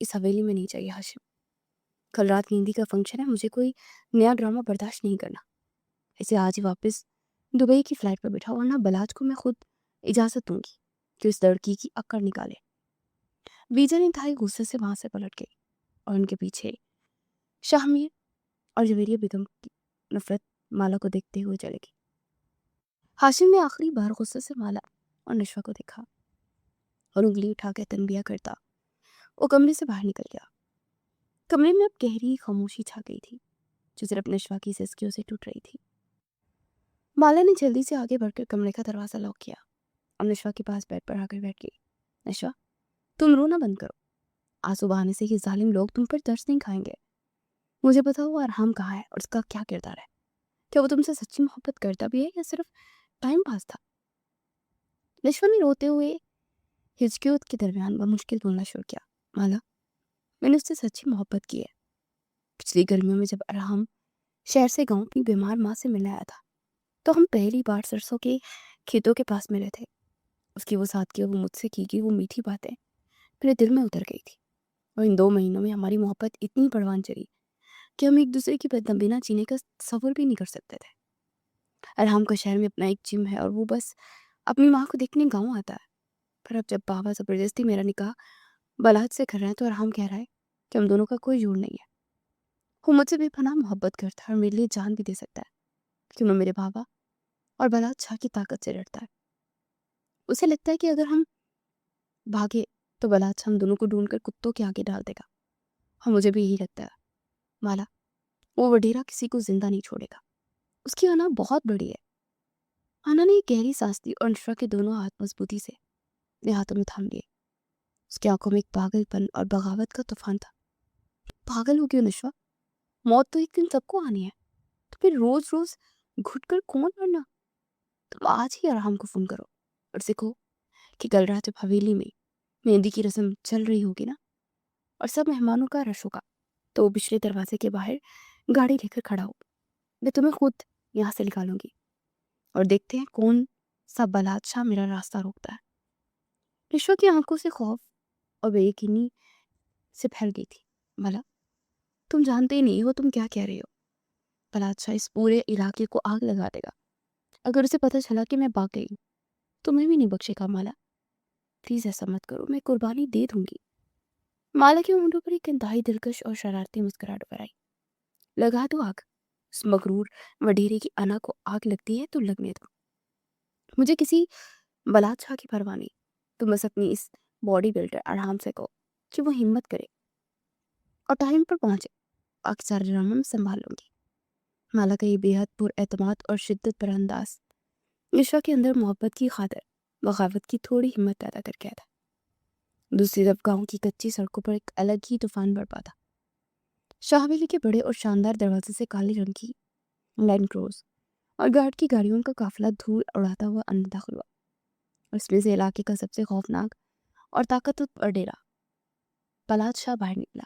اس حویلی میں نہیں چاہیے ہاشم. کل رات مہندی کا فنکشن ہے، مجھے کوئی نیا ڈرامہ برداشت نہیں کرنا. اسے آج ہی واپس دبئی کی فلائٹ پر بٹھاؤ، ورنہ بلاج کو میں خود اجازت دوں گی کہ اس لڑکی کی اکڑ نکالے. بیجن انتہائی غصے سے وہاں سے پلٹ گئی اور ان کے پیچھے شاہمیر اور جویریہ بیگم کی نفرت مالا کو دیکھتے ہوئے چلے گی. ہاشم نے آخری بار غصے سے مالا اور نشوہ کو دیکھا اور انگلی اٹھا کے تنبیہ کرتا وہ کمرے سے باہر نکل گیا. کمرے میں اب گہری خاموشی چھا گئی تھی جو صرف نشوہ کی سسکیوں سے ٹوٹ رہی تھی. مالا نے جلدی سے آگے بڑھ کر کمرے کا دروازہ لاک کیا اور نشوہ کے پاس بیڈ پر آ کر بیٹھ گئی. نشوہ، تم رونا بند کرو. آنسو بہانے سے یہ ظالم لوگ تم پر ترس نہیں کھائیں گے. مجھے بتاؤ ارحم کہاں ہے اور اس کا کیا کردار ہے؟ کیا وہ تم سے سچی محبت کرتا بھی ہے یا صرف ٹائم پاس تھا؟ نشوہ نے روتے ہوئے ہچکیوں کے درمیان بمشکل بولنا شروع کیا. مالا، میں نے اس سے سچی محبت کی ہے. پچھلی گرمیوں میں جب ارحم شہر سے گاؤں اپنی بیمار ماں سے ملنے آیا تھا تو ہم پہلی بار سرسوں کے کھیتوں کے پاس ملے تھے. اس کی وہ سادگی اور وہ مجھ سے کی گئی وہ میٹھی باتیں میرے دل میں اتر گئی تھی. اور ان 2 مہینوں میں ہماری محبت اتنی پروان چڑھی کہ ہم ایک دوسرے کی بنا جینے کا تصور بھی نہیں کر سکتے تھے. ارحم کا شہر میں اپنا ایک جم ہے اور وہ بس اپنی ماں کو دیکھنے گاؤں آتا ہے. پر اب جب بابا زبردستی میرا نکاح بلاد سے کر رہے ہیں تو ارحم کہہ رہا ہے کہ ہم دونوں کا کوئی جوڑ نہیں ہے. وہ مجھ سے بے پناہ محبت کرتا ہے اور میرے لیے جان بھی دے سکتا ہے کیوں نہ میرے بابا اور بلاد شاہ کی طاقت سے ڈرتا ہے. اسے لگتا ہے کہ اگر ہم بھاگے تو بلاد شاہ ہم دونوں کو ڈھونڈ کر کتوں کے آگے ڈال دے گا. اور مجھے بھی یہی لگتا ہے. مالا، وہ وڈیرا کسی کو زندہ نہیں چھوڑے گا. اس کی انا بہت بڑی ہے. آنا نے ایک گہری سانس لی اور نشوہ کے دونوں ہاتھ مضبوطی سے اپنے ہاتھوں میں تھام لیے. اس کی آنکھوں میں ایک پاگل پن اور بغاوت کا طوفان تھا. پاگل ہو گئی نشوہ؟ موت تو ایک دن سب کو آنی ہے، تو پھر روز روز گھٹ کر کون مرنا؟ تم آج ہی ارحم کو فون کرو اور سکھو کہ کل رات جب حویلی میں مہندی کی رسم چل رہی ہوگی نا اور سب مہمانوں کا رش ہوگا تو وہ پچھلے دروازے کے باہر گاڑی لے کر کھڑا ہو. میں تمہیں خود یہاں سے نکالوں گی اور دیکھتے ہیں کون سا بلاد شاہ میرا راستہ روکتا ہے. نشوہ کی آنکھوں سے خوف اور بے یقینی سے پھیل گئی تھی. مالا، تم جانتے ہی نہیں ہو تم کیا کہہ رہے ہو. بلاد شاہ اس پورے علاقے کو آگ لگا دے گا اگر اسے پتہ چلا کہ میں بھاگ گئی. تمہیں بھی نہیں بخشے گا. مالا پلیز ایسا مت کرو، میں قربانی دے دوں گی. مالا کے ہونٹوں پر ایک انتہائی دلکش اور شرارتی مسکراہٹ ابھر آئی. لگا دو آگ. اس مغرور وڈیرے کی انا کو آگ لگتی ہے تو لگنے دو. مجھے کسی بلاد شاہ کی پرواہ نہیں. تم بس اپنی اس باڈی بلڈر ارحم سے کہو کہ وہ ہمت کرے اور ٹائم پر پہنچے. باقی سارے ڈرامہ میں سنبھال لوں گی. مالا کا یہ بے حد پر اعتماد اور شدت پر انداز نشوہ کے اندر محبت کی خاطر بغاوت کی تھوڑی ہمت پیدا کر گیا تھا. دوسری طرف گاؤں کی کچی سڑکوں پر ایک الگ ہی طوفان برپا تھا. شاہ حویلی کے بڑے اور شاندار دروازے سے کالے رنگ کی لینڈ کروز اور گارڈ کی گاڑیوں کا قافلہ دھول اڑاتا ہوا اندر داخل ہوا. اس میں سے علاقے کا سب سے خوفناک اور طاقتور ڈیرا بلاد شاہ باہر نکلا.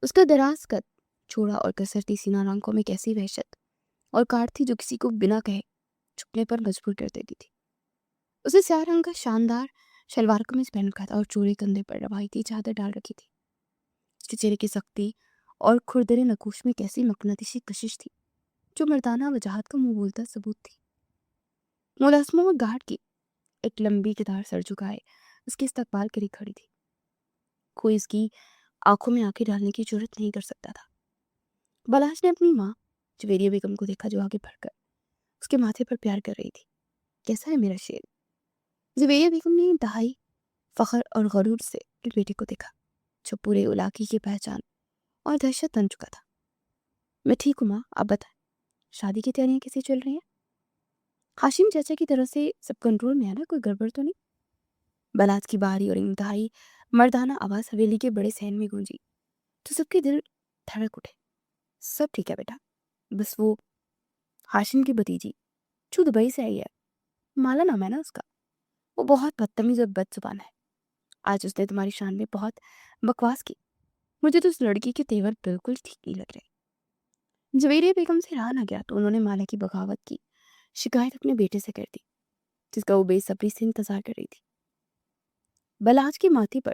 اس کا دراز قد، چوڑا اور کسرتی سینہ آنکھوں میں کیسی وحشت اور کاٹ تھی جو کسی کو بنا کہے چھپنے پر مجبور کر دیتی تھی. اسے سیاہ رنگ کا شاندار شلوار قمیض پہن رکھا تھا اور چوڑے کندھے پر روایتی چادر ڈال رکھی تھی. اس کے چہرے کی سختی اور کھردرے نقوش میں کیسی مقناطیسی کشش تھی جو مردانہ وجاہت کا منہ بولتا ثبوت تھی. ملازموں اور گارڈ کی ایک لمبی قطار سر جھکائے اس کے استقبال کے لیے کھڑی تھی. کوئی اس کی آنکھوں میں آنکھیں ڈالنے کی جرت نہیں کر سکتا تھا. بلاش نے اپنی ماں جویریہ بیگم کو دیکھا جو آگے بڑھ کر اس کے ماتھے پر پیار کر رہی تھی. کیسا ہے میرا شیر؟ جویریہ بیگم نے انتہائی فخر اور غرور سے بیٹے کو دیکھا جو پورے علاقے کی پہچان اور دہشت بن چکا تھا. میں ٹھیک ہوں ماں، آپ بتائیں شادی کی تیاریاں کیسی چل رہی ہیں؟ ہاشم چاچا کی طرف سے سب کنٹرول میں ہے نا؟ کوئی گڑبڑ تو نہیں؟ بلاد کی باری اور انتہائی مردانہ آواز حویلی کے بڑے صحن میں گونجی تو سب کے دل دھڑک اٹھے. سب ٹھیک ہے بیٹا، بس وہ ہاشم کی بھتیجی جو دبئی سے آئی ہے، مالا نام ہے نا اس کا، وہ بہت بدتمیز اور بد زبان ہے. آج اس نے تمہاری شان میں بہت بکواس کی. مجھے تو اس لڑکی کے تیور بالکل ٹھیک نہیں لگ رہے. جویریہ بیگم سے رہا نہ گیا تو انہوں نے مالا کی بغاوت کی شکایت اپنے بیٹے سے کر دی جس کا وہ بے صبری سے انتظار کر رہی تھی. بلاج کے ماتھے پر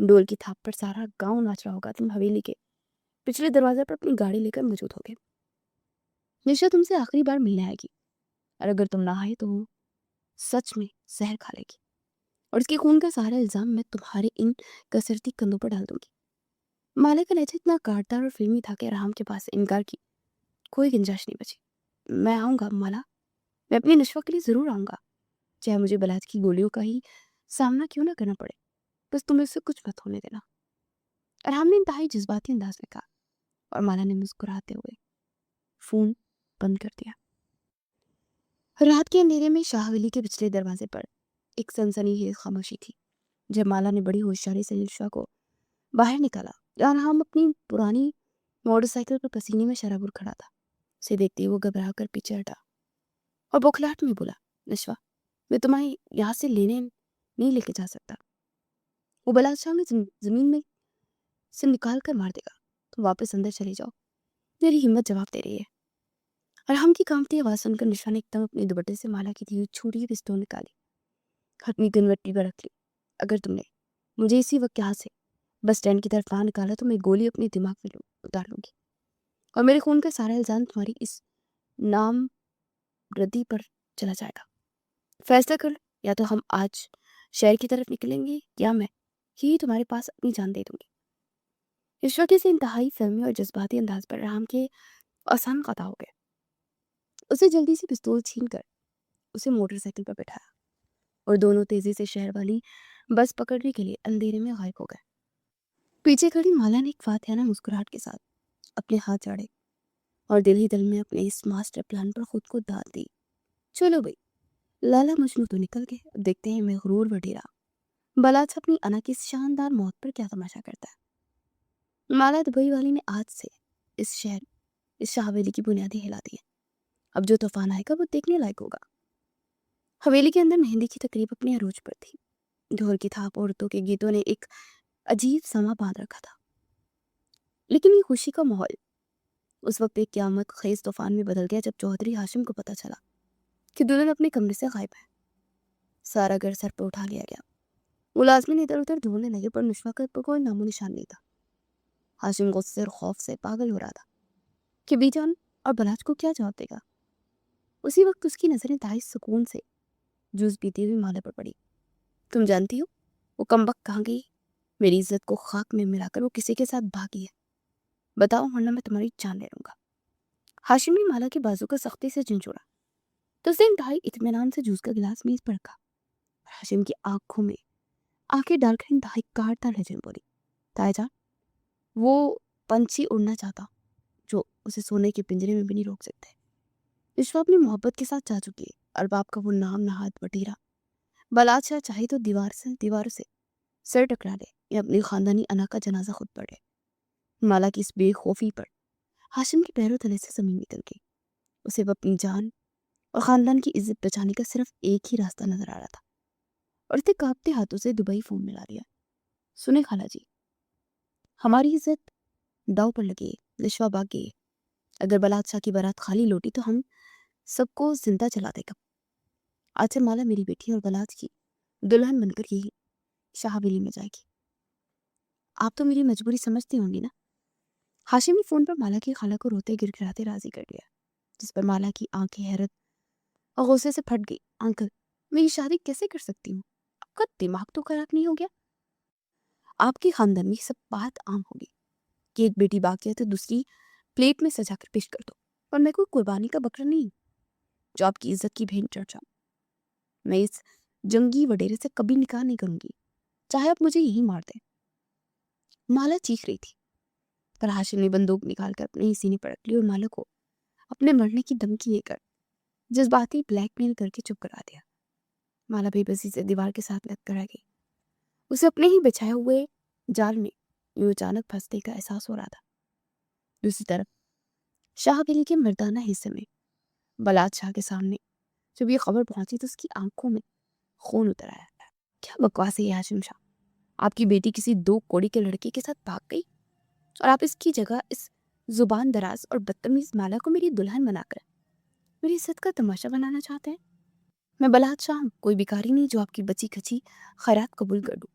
ڈول کی تھاپ پر سارا گاؤں ناچ رہا ہوگا، تم حویلی کے پچھلے دروازے پر اپنی گاڑی لے کر موجود ہوگے۔ نشا تم سے آخری بار ملنے آئے گی، اور اگر تم نہ آئے تو وہ سچ میں زہر کھا لے گی، اور اس کے خون کا سارا الزام میں تمہارے ان کسرتی کندھوں پر ڈال دوں گی۔ مالا کا لہجہ اتنا کاٹدار اور فلمی تھا کہ ارحم کے پاس سے انکار کی کوئی گنجائش نہیں بچی۔ میں آؤں گا مالا، میں اپنی نشوہ کے لیے ضرور آؤں گا، چاہے مجھے بلاج کی گولیوں کا ہی سامنا کیوں نہ کرنا پڑے، بس تم اس سے کچھ مت ہونے دینا۔ ارحم نے انتہائی جذباتی انداز میں کہا، اور مالا نے مسکراتے ہوئے فون بند کر دیا۔ رات کے اندھیرے میں شاہ ولی کے پچھلے دروازے پر ایک سنسنی خیز خاموشی تھی۔ جب مالا نے بڑی ہوشیاری سے نشوہ کو باہر نکالا، ارحم اپنی پرانی موٹر سائیکل پر پسینے میں شرابور کھڑا تھا۔ اسے دیکھتے وہ گھبرا کر پیچھے ہٹا اور بوکھلاہٹ میں بولا، نشوہ، میں تمہیں یہاں سے لینے نہیں لے کے جا سکتا، وہ بلادشاہ میں زمین میں سے نکال کر مار دے گا، تم واپس اندر چلے جاؤ، میری ہمت جواب دے رہی ہے۔ ارحم کی کانپتی آواز سن کر نشوہ نے ایک دم اپنے دوپٹے سے مالا کی دی ہوئی چھوٹی پستول نکالی، اپنی گنوٹی پر رکھ لی۔ اگر تم نے مجھے اسی وقت یہاں سے بس اسٹینڈ کی طرف نہ نکالا تو میں گولی اپنے دماغ میں اتار لوں گی، اور میرے خون کا سارا الزام تمہاری اس نام ردی پر چلا جائے گا۔ فیصلہ کر، یا تو ہم آج شہر کی طرف نکلیں گے یا میں ہی تمہارے پاس اپنی جان دے دوں گی۔ اس وقت سے انتہائی فلمی اور جذباتی انداز پر ارحم کے آسان قطع ہو گئے۔ اسے جلدی سے پستول چھین کر اسے موٹر سائیکل پر بٹھایا، اور دونوں تیزی سے شہر والی بس پکڑنے کے لیے اندھیرے میں غائب ہو گئے۔ پیچھے کھڑی مالا نے ایک فاتحانہ مسکراہٹ کے ساتھ اپنے ہاتھ جاڑے اور دل ہی دل میں اپنے اس ماسٹر پلان پر خود کو داد دی۔ چلو بھئی، لالا مجنو تو نکل گئے، اب دیکھتے ہیں مغرور وڈیرا بلاج اپنی انا کی شاندار موت پر کیا تماشا کرتا ہے۔ مالا دبئی والی نے آج سے اس شہر، اس شاہ حویلی کی بنیادیں ہلا دی ہیں، اب جو طوفان آئے گا وہ دیکھنے لائق ہوگا۔ حویلی کے اندر مہندی کی تقریب اپنے عروج پر تھی۔ ڈھول کی تھاپ، عورتوں کے گیتوں نے ایک عجیب سما باندھ رکھا تھا، لیکن یہ خوشی کا ماحول اس وقت ایک قیامت خیز طوفان میں بدل گیا جب چودھری ہاشم کو پتہ چلا کہ دلہن اپنے کمرے سے غائب ہے۔ سارا گھر سر پر اٹھا لیا گیا، ملازمین ادھر ادھر ڈھونڈنے لگے، پر نشوہ کا کوئی نام و نشان نہیں تھا۔ ہاشم غصے اور خوف سے پاگل ہو رہا تھا کہ بی جان اور بلاج کو کیا جواب دے گا۔ اسی وقت اس کی نظریں انتہائی سکون سے جوس پیتی ہوئی مالا پر پڑی۔ تم جانتی ہو وہ کمبخت کہاں گئی؟ میری عزت کو خاک میں ملا کر وہ کسی کے ساتھ بھاگی ہے، بتاؤ ورنہ میں تمہاری جان لے لوں گا۔ ہاشم نے مالا کے بازو کا سختی سے جھنجھوڑا تو اسے انتہائی اطمینان سے جوس کا گلاس میز پر رکھا، اور ہاشم کی آنکھوں میں آنکھیں ڈال کر انتہائی کاٹدار لہجے میں بولی، تائی جان، وہ پنچھی اڑنا چاہتا جو اسے سونے کے پنجرے میں بھی نہیں روک سکتے۔ نشوہ اپنی محبت کے ساتھ چاہ چکی ہے، ارباب کا وہ نام نہاد وٹیرا بلادشاہ چاہے تو دیواروں سے سر ٹکرا لے یا اپنی خاندانی انا کا جنازہ خود پڑھے۔ مالا کی اس بے خوفی پر ہاشم کے پیروں تلے سے زمین نکل گئی۔ اسے اپنی جان اور خاندان کی عزت بچانے کا صرف ایک ہی راستہ نظر آ رہا تھا، اور اسے کانپتے ہاتھوں سے دبئی فون ملا دیا۔ سنیں خالہ جی، ہماری عزت داؤ پر لگی ہے، نشوہ بھاگ گئی ہے، اگر بلادشاہ کی بارات خالی لوٹی تو ہم سب کو زندہ جلا دے گا۔ آج سے مالا میری بیٹی اور بلاج کی دلہن بن کر یہی شاہ حویلی میں جائے گی۔ آپ تو میری مجبوری سمجھتی ہوں گی نا؟ ہاشم نے فون پر مالا کی خالہ کو روتے گڑگڑاتے راضی کر دیا، جس پر مالا کی آنکھیں حیرت اور غصے سے پھٹ گئی۔ انکل، میں یہ شادی کیسے کر سکتی ہوں؟ آپ کا دماغ تو خراب نہیں ہو گیا؟ آپ کی خاندان میں سب بات عام ہوگی کہ ایک بیٹی باقی ہے تو دوسری پلیٹ میں سجا کر پیش کر دو، اور میں کوئی قربانی کا بکرا نہیں ہوں جو آپ کی عزت کی بھین چڑھ جاؤں۔ میں اس جنگی وڈیرے سے کبھی نکاح نہیں کروں گی، چاہے آپ مجھے یہی مار دیں۔ مالا چیخ رہی تھی، پر ہاشم نے بندوق نکال کر اپنے ہی سینے پر رکھ لی اور مالا کو اپنے مرنے کی دھمکی دے کر جذباتی بلیک میل کر کے چپ کرا دیا۔ مالا بے بسی سے دیوار کے ساتھ لگ کر رہ گئی۔ اسے اپنے ہی بچھائے ہوئے جال میں یوں اچانک پھنسنے کا احساس ہو رہا تھا۔ دوسری طرف شاہ حویلی کے مردانہ حصے میں بلاد شاہ کے سامنے جب یہ خبر پہنچی تو اس کی آنکھوں میں خون اتر آیا۔ کیا بکواس ہے یہ ہاشم شاہ؟ آپ کی بیٹی کسی 2 کوڑی کے لڑکے کے ساتھ بھاگ گئی، اور آپ اس کی جگہ اس زبان دراز اور بدتمیز مالا کو میری دلہن بنا کر میری عزت کا تماشا بنانا چاہتے ہیں؟ میں بلاد شاہ ہوں، کوئی بیکاری نہیں جو آپ کی بچی کچی خیرات قبول کر دوں۔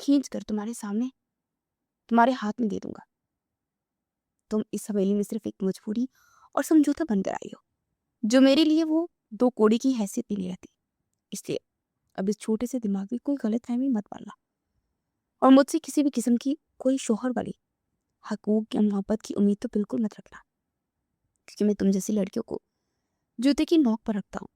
کھینچ کر تمہارے سامنے تمہارے ہاتھ میں دے دوں گا. تم اس حویلی میں صرف ایک مجبوری اور سمجھوتا بن کر آئی ہو جو میرے لیے وہ 2 کوڑی کی حیثیت نہیں رہتی. اس لیے اب اس چھوٹے سے دماغ میں کوئی غلط فہمی مت پالنا اور مجھ سے کسی بھی قسم کی کوئی شوہر والی حقوق یا محبت کی امید تو بالکل مت رکھنا، کیونکہ میں تم جیسی لڑکیوں کو جوتے کی نوک پر رکھتا ہوں.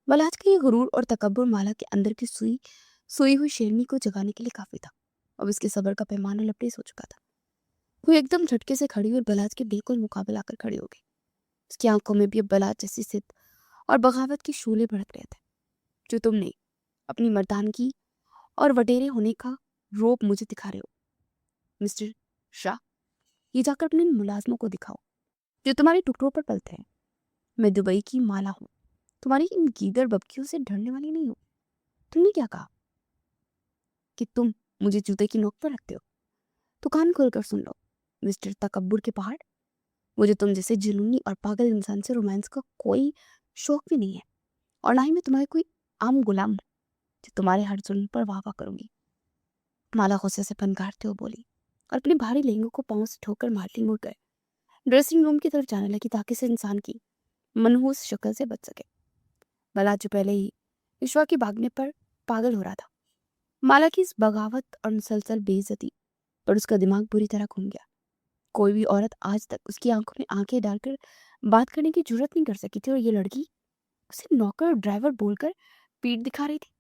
ملاج کا یہ غرور اور تکبر مالا کے اندر کی سوئی ہوئی شیرنی کو جگانے کے لیے کافی تھا. اب اس کے صبر کا پیمانہ لبریز ہو چکا تھا. وہ ایک دم جھٹکے سے کھڑی اور بلاج کے بالکل مقابل آ کر کھڑی ہو گئی. اس کی آنکھوں میں بھی اب بلاج جیسی صد اور بغاوت کی شعلے بھڑک رہے تھے. جو تم نے اپنی مردانگی اور وڈیرے ہونے کا روب مجھے دکھا رہے ہو مسٹر شاہ، یہ جا کر اپنے ملازموں کو دکھاؤ جو تمہارے ٹکڑوں پر پلتے ہیں. میں دبئی کی مالا ہوں، تمہاری ان گیدڑ ببکیوں سے ڈرنے والی نہیں ہوں. تم نے کیا کہا کہ تم مجھے جوتے کی نوک پر رکھتے ہو؟ تو کان کھول کر سن لو مسٹر تکبر کے پہاڑ، مجھے تم جیسے جنونی اور پاگل انسان سے رومانس کا کوئی شوق بھی نہیں ہے، اور نہ ہی میں تمہارے کوئی عام غلام ہوں جو تمہارے ہر ظلم پر واہ واہ کروں گی. مالا غصے سے پنکارتے ہو بولی اور اپنے بھاری لہنگوں کو پاؤں سے ٹھوک کر مارتی مڑ گئے. ڈریسنگ روم کی طرف جانے لگی تاکہ سے انسان کی منحوس شکل سے بچ سکے. بلا جو پہلے ہی عشوا کے بھاگنے پر پاگل ہو رہا تھا، مالا کی اس بغاوت اور مسلسل بے عزتی پر اس کا دماغ بری طرح گھوم گیا. کوئی بھی عورت آج تک اس کی آنکھوں میں آنکھیں ڈال کر بات کرنے کی جرت نہیں کر سکی تھی، اور یہ لڑکی اسے نوکر اور ڈرائیور بول کر پیٹ دکھا رہی تھی.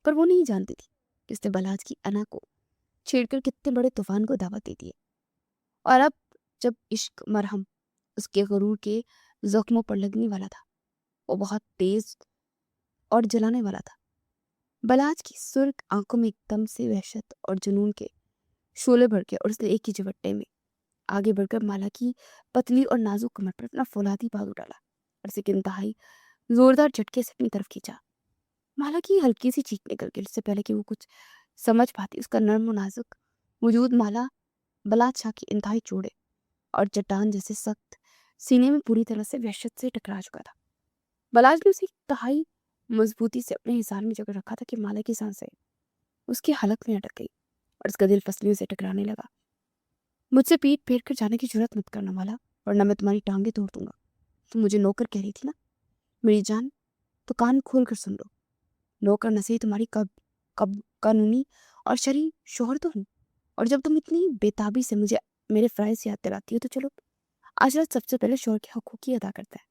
پر وہ نہیں جانتی تھی کہ اس نے بلاج کی انا کو چھیڑ کر کتنے بڑے طوفان کو دعوت دے دی ہے. اور اب جب عشق مرہم اس کے غرور کے زخموں پر لگنے والا تھا، وہ بہت تیز اور جلانے والا تھا. بلاج کی سرخ آنکھوں میں ایک دم سے وحشت اور جنون کے شعلے بھڑکے اور اس نے ایک ہی جھپٹے میں آگے بڑھ کر مالا کی پتلی اور نازک کمر پر اپنا فولادی بازو ڈالا اور اسے انتہائی زوردار جھٹکے سے اپنی طرف کھینچا. مالا کی ہلکی سی چیخ نکل گئی. اس سے پہلے کہ وہ کچھ سمجھ پاتی، اس کا نرم و نازک وجود مالا بلاج شاہ کی انتہائی چوڑے اور چٹان جیسے سخت سینے میں پوری طرح سے وحشت سے ٹکرا چکا تھا. بلاج نے اسے انتہائی مضبوطی سے اپنے حصار میں جکڑ رکھا تھا کہ مالا کی سانسیں اس کے حلق میں اٹک گئی اور اس کا دل پسلیوں سے ٹکرانے لگا. مجھ سے پیٹ پھیر کر جانے کی جرت مت کرنا مالا، ورنہ میں تمہاری ٹانگیں توڑ دوں گا. تم مجھے نوکر کہہ رہی تھی نا میری جان، تو کان کھول کر سن لو. نوکر نہ صحیح تمہاری قانونی اور شرعی شوہر تو ہوں. اور جب تم اتنی بےتابی سے مجھے میرے فرائض یاد دلاتی ہو تو چلو آج رات سب سے پہلے شوہر کے حقوق کی ادا کرتا ہے.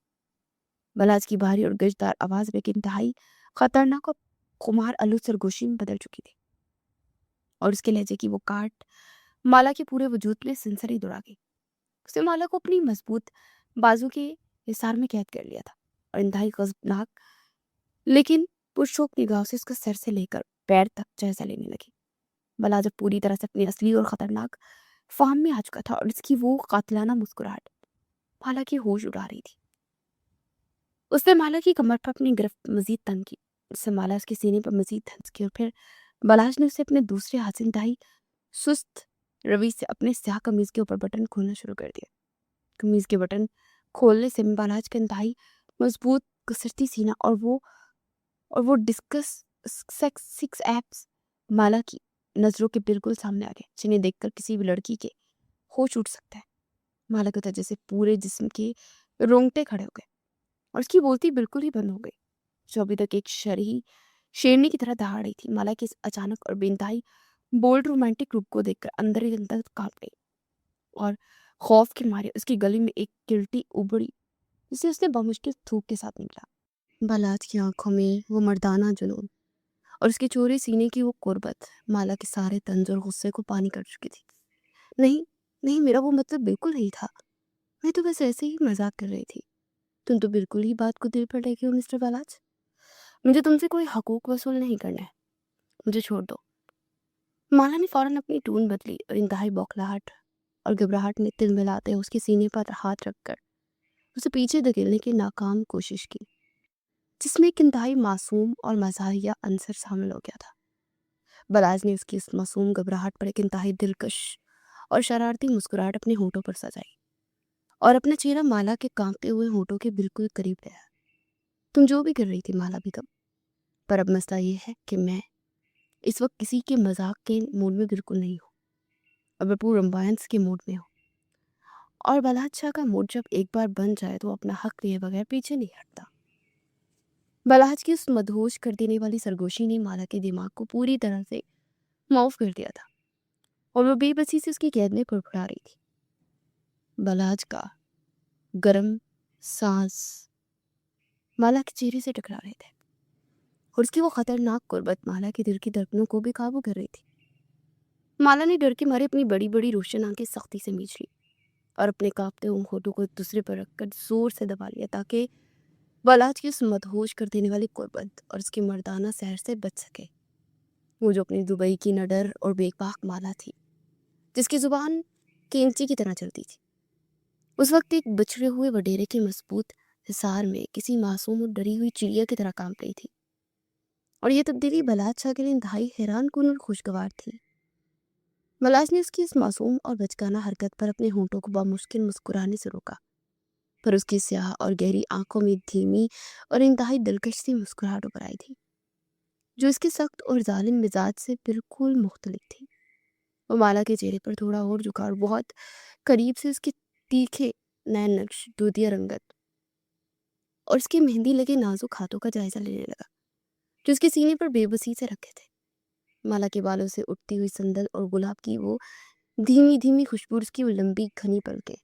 بلاج کی بھاری اور گجدار آواز میں ایک انتہائی خطرناک اور خمار آلو سرگوشی میں بدل چکی تھی، اور اس کے لہجے کی وہ کاٹ مالا کے پورے وجود میں سنسری دوڑا گئی. اس نے مالا کو اپنی مضبوط بازو کے حصار میں قید کر لیا تھا اور انتہائی غضبناک لیکن پرشوق نگاہوں سے اس کا سر سے لے کر پیر تک جائزہ لینے لگی. بلا جب پوری طرح سے اپنی اصلی اور خطرناک فہم میں آ چکا تھا اور اس کی وہ قاتلانہ مسکراہٹ مالا کی ہوش اڑا رہی تھی. اس نے مالا کی کمر پر اپنی گرفت مزید تنگ کی، اس سے مالا اس کے سینے پر مزید دھنس کی، اور پھر بلاج نے اسے اپنے دوسرے ہاتھ سے انتہائی سست روی سے اپنے سیاہ قمیض کے اوپر بٹن کھولنا شروع کر دیا. قمیض کے بٹن کھولنے سے بلاج کا انتہائی مضبوط کسرتی سینہ اور وہ ڈسکس سکس ایپس مالا کی نظروں کے بالکل سامنے آ گئے، جنہیں دیکھ کر کسی بھی لڑکی کے ہوش اٹھ سکتا ہے. مالا کو جیسے پورے جسم کے رونگٹے کھڑے ہو گئے اور اس کی بولتی بالکل ہی بند ہو گئی، جو ابھی تک ایک شیرنی کی طرح دہاڑ رہی تھی. مالا کے اس اچانک اور بے انتہائی بولڈ رومانٹک روپ کو دیکھ کر اندر ہی اندر کانپ گئی اور خوف کے مارے اس کی گلی میں ایک گلٹی ابڑی جسے اس نے بمشکل تھوک کے ساتھ نکلا. بلاج کی آنکھوں میں وہ مردانہ جنون اور اس کے چوڑے سینے کی وہ قربت مالا کے سارے طنز اور غصے کو پانی کر چکی تھی. نہیں نہیں، میرا وہ مطلب بالکل نہیں تھا، میں تو بس ایسے ہی مذاق کر رہی تھی. تم تو بالکل ہی بات کو دل پر لے گئے ہو مسٹر بلاج. مجھے تم سے کوئی حقوق وصول نہیں کرنا ہے، مجھے چھوڑ دو. مالا نے فوراً اپنی ٹون بدلی اور انتہائی بوکھلاہٹ اور گھبراہٹ نے تل ملاتے اس کے سینے پر ہاتھ رکھ کر اسے پیچھے دھکیلنے کی ناکام کوشش کی، جس میں ایک انتہائی معصوم اور مزاحیہ عنصر شامل ہو گیا تھا. بلاج نے اس کی اس معصوم گھبراہٹ پر ایک انتہائی دلکش اور شرارتی مسکراہٹ اپنے ہونٹوں پر سجائی اور اپنا چہرہ مالا کے کانپتے ہوئے ہونٹوں کے بالکل قریب رہا. تم جو بھی کر رہی تھی مالا بیگم، پر اب مسئلہ یہ ہے کہ میں اس وقت کسی کے مذاق کے موڈ میں بالکل نہیں ہو اور بھرپور رومانس کے موڈ میں ہو، اور بلحد شاہ کا موڈ جب ایک بار بن جائے تو اپنا حق لیے بغیر پیچھے نہیں ہٹتا۔ بلحد کی اس مدہوش کر دینے والی سرگوشی نے مالا کے دماغ کو پوری طرح سے معاف کر دیا تھا اور وہ بے بسی سے اس کی قید میں پڑپڑا رہی تھی۔ بلحد کا گرم سانس مالا کے چہرے سے ٹکرا رہے تھے اور اس کی وہ خطرناک قربت مالا کے دل کی دھڑکنوں کو بھی قابو کر رہی تھی۔ مالا نے ڈر کے مارے اپنی بڑی بڑی روشن آنکھیں سختی سے میچ لی اور اپنے کانپتے ہونٹوں کو ایک دوسرے پر رکھ کر زور سے دبا لیا تاکہ بلحد کی اس مدہوش کر دینے والی قربت اور اس کی مردانہ سحر سے بچ سکے۔ وہ جو اپنی دبئی کی نڈر اور بے باک مالا تھی، جس کی زبان کینچی کی طرح چلتی تھی، اس وقت ایک بچھڑے ہوئے وڈیرے کے مضبوط حصار میں کسی معصوم اور ڈری ہوئی چڑیا کی طرح کانپ رہی تھی، اور یہ تبدیلی بلحد شاہ کے لیے انتہائی حیران کن اور خوشگوار تھی۔ بلحد نے اس کی اس معصوم اور بچگانہ حرکت پر اپنے ہونٹوں کو بامشکل مسکرانے سے روکا، پر اس کی سیاہ اور گہری آنکھوں میں دھیمی اور انتہائی دلکش سی مسکراہٹ ابھر آئی تھی، جو اس کے سخت اور ظالم مزاج سے بالکل مختلف تھی۔ وہ مالا کے چہرے پر تھوڑا اور جھکا اور بہت قریب سے اس کے تیکھے نین نقش، دودھیا رنگت اور اس کے مہندی لگے نازک ہاتھوں کا جائزہ لینے لگا، جو اس کے سینے پر بے بسی سے رکھے تھے۔ مالا کے بالوں سے اٹھتی ہوئی سندل اور گلاب کی وہ دھیمی دھیمی خوشبو، اس کی وہ لمبی گھنی پلکیں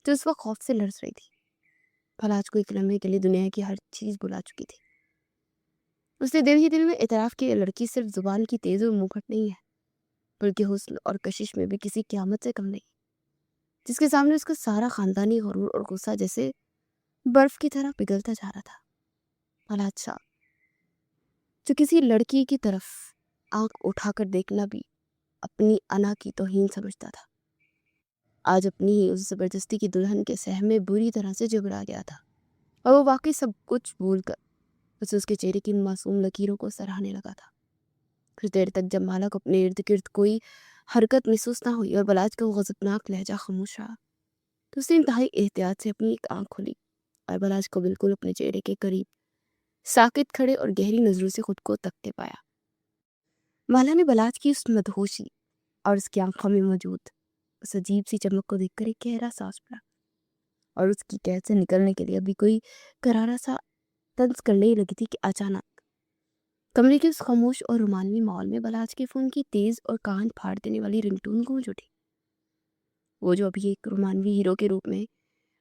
جو اس وقت خوف سے لرز رہی تھی، بلحد کو ایک لمحے کے لیے دنیا کی ہر چیز بلا چکی تھی۔ اس نے دل ہی دل میں اعتراف کیا، لڑکی صرف زبان کی تیز اور منگھٹ نہیں ہے، بلکہ حسن اور کشش میں بھی کسی قیامت سے کم نہیں، جس کے سامنے اس کا سارا خاندانی غرور اور غصہ جیسے برف کی طرح پگھلتا جا رہا تھا۔ بلحد شاہ جو کسی لڑکی کی طرف آنکھ اٹھا کر دیکھنا بھی اپنی انا کی توہین سمجھتا تھا، آج اپنی ہی اس زبردستی کی دلہن کے سہم میں بری طرح سے جھگڑا گیا تھا، اور وہ واقعی سب کچھ بھول کر بس اس کے چہرے کی معصوم لکیروں کو سراہنے لگا تھا۔ کچھ دیر تک جب مالا کو اپنے ارد گرد کوئی حرکت محسوس نہ ہوئی اور بلحد کا وہ غضبناک لہجہ خاموش رہا، تو اس نے انتہائی احتیاط سے اپنی ایک آنکھ کھولی اور بلحد کو بالکل اپنے چہرے کے قریب ساکت کھڑے اور گہری نظروں سے خود کو تکتے پایا۔ مالا نے بلحد کی اس مدہوشی اور اس کی آنکھوں میں موجود اس عجیب سی چمک کو دیکھ کر ایک گہرا سانس پڑا، اور اس کی قید سے نکلنے کے لیے ابھی کوئی کرارا سا طنز کرنے ہی لگی تھی کہ اچانک کمرے کے اس خاموش اور رومانوی ماحول میں بلحد کے فون کی تیز اور کان پھاڑ دینے والی رنگ ٹون گونج اٹھی۔ وہ جو ابھی ایک رومانوی ہیرو کے روپ میں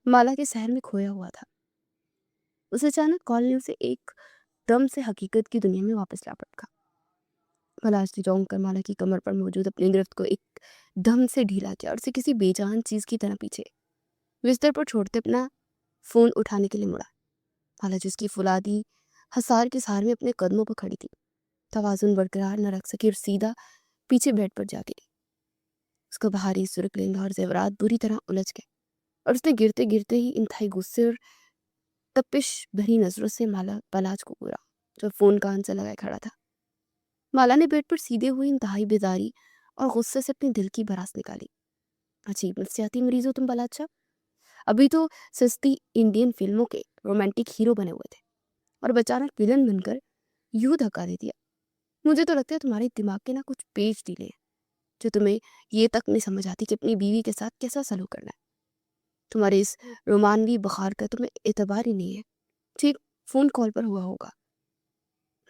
مالا کے سحر میں کھویا ہوا تھا، اس اچانک کال نے اسے ایک دم سے حقیقت کی دنیا میں واپس لا پٹکا۔ بلحد نے چونک کر مالا کی کمر پر موجود اپنی گرفت کو ایک دم سے ڈھیلا کیا اور اسے کسی بے جان چیز کی طرح پیچھے بستر پر چھوڑتے اپنا فون اٹھانے کے لیے مڑا۔ مالا جس کی فولادی حصار کے سہار میں اپنے قدموں پر کھڑی تھی، توازن برقرار نہ رکھ سکی اور سیدھا پیچھے بیڈ پر جا گری۔ اس کا بھاری سرخ لہنگا اور زیورات بری طرح الجھ گئے، اور اس نے گرتے گرتے ہی انتہائی غصے اور تپش بھری نظروں سے بلحد کو گورا، جو فون کان سے لگائے کھڑا تھا۔ مالا نے بیڈ پر سیدھے ہوئی انتہائی بیزاری اور غصے سے اپنی دل کی بھڑاس نکالی۔ عجیب نفسیاتی مریض ہو تم بلحد شاہ، ابھی تو سستی انڈین فلموں کے رومانٹک ہیرو بنے ہوئے تھے اور اچانک ویلن بن کر یوں دھکا دے دیا۔ مجھے تو لگتا ہے تمہارے دماغ کے کچھ پیچ ڈھیلے ہیں، جو تمہیں یہ تک نہیں سمجھ آتی کہ اپنی بیوی کے ساتھ کیسا سلوک کرنا ہے۔ تمہارے اس رومانوی بخار کا تمہیں اعتبار ہی نہیں ہے، ٹھیک فون کال پر ہوا ہوگا۔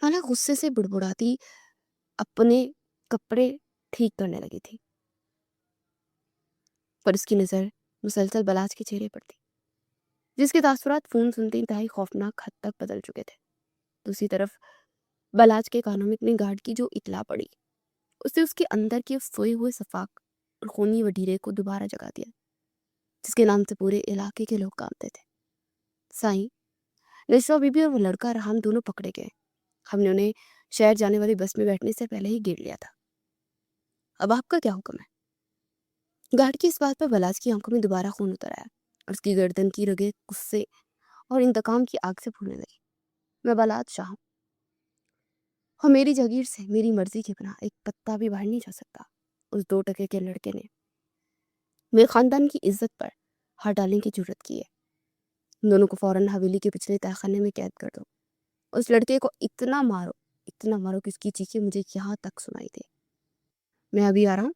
مالا غصے سے بڑبڑاتی اپنے کپڑے ٹھیک کرنے لگی تھی، پر اس کی نظر مسلسل بلحد کے چہرے پر تھی، جس کے تاثرات فون سنتے انتہائی خوفناک حد تک بدل چکے تھے۔ دوسری طرف بلحد کے کانوں میں اپنی گارڈ کی جو اطلاع پڑی، اسے اس کے اندر کے سوئے ہوئے صفاق اور خونی وڈیرے کو دوبارہ جگا دیا، جس کے نام سے پورے علاقے کے لوگ کانپتے تھے۔ سائیں، نشوہ بی بی اور وہ لڑکا رحم دونوں پکڑے گئے۔ ہم نے انہیں شہر جانے والی بس میں بیٹھنے سے پہلے ہی گھیر لیا تھا۔ اب آپ کا کیا حکم ہے؟ گارڈ کی اس بات پر بلحد کی آنکھوں میں دوبارہ خون اتر آیا اور اس کی گردن کی رگیں غصے اور انتقام کی آگ سے پھولنے لگی۔ میں بلحد شاہ ہوں، اور میری جاگیر سے میری مرضی کے بنا ایک پتا بھی باہر نہیں جا سکتا۔ اس 2 ٹکے کے لڑکے نے میرے خاندان کی عزت پر ہاتھ ڈالنے کی جرت کی ہے۔ ان دونوں کو فوراً حویلی کے پچھلے تہخانے میں قید کر دو۔ اس لڑکے کو اتنا مارو اتنا مارو کہ اس کی چیخیں مجھے یہاں تک سنائی دے. میں ابھی آ رہا ہوں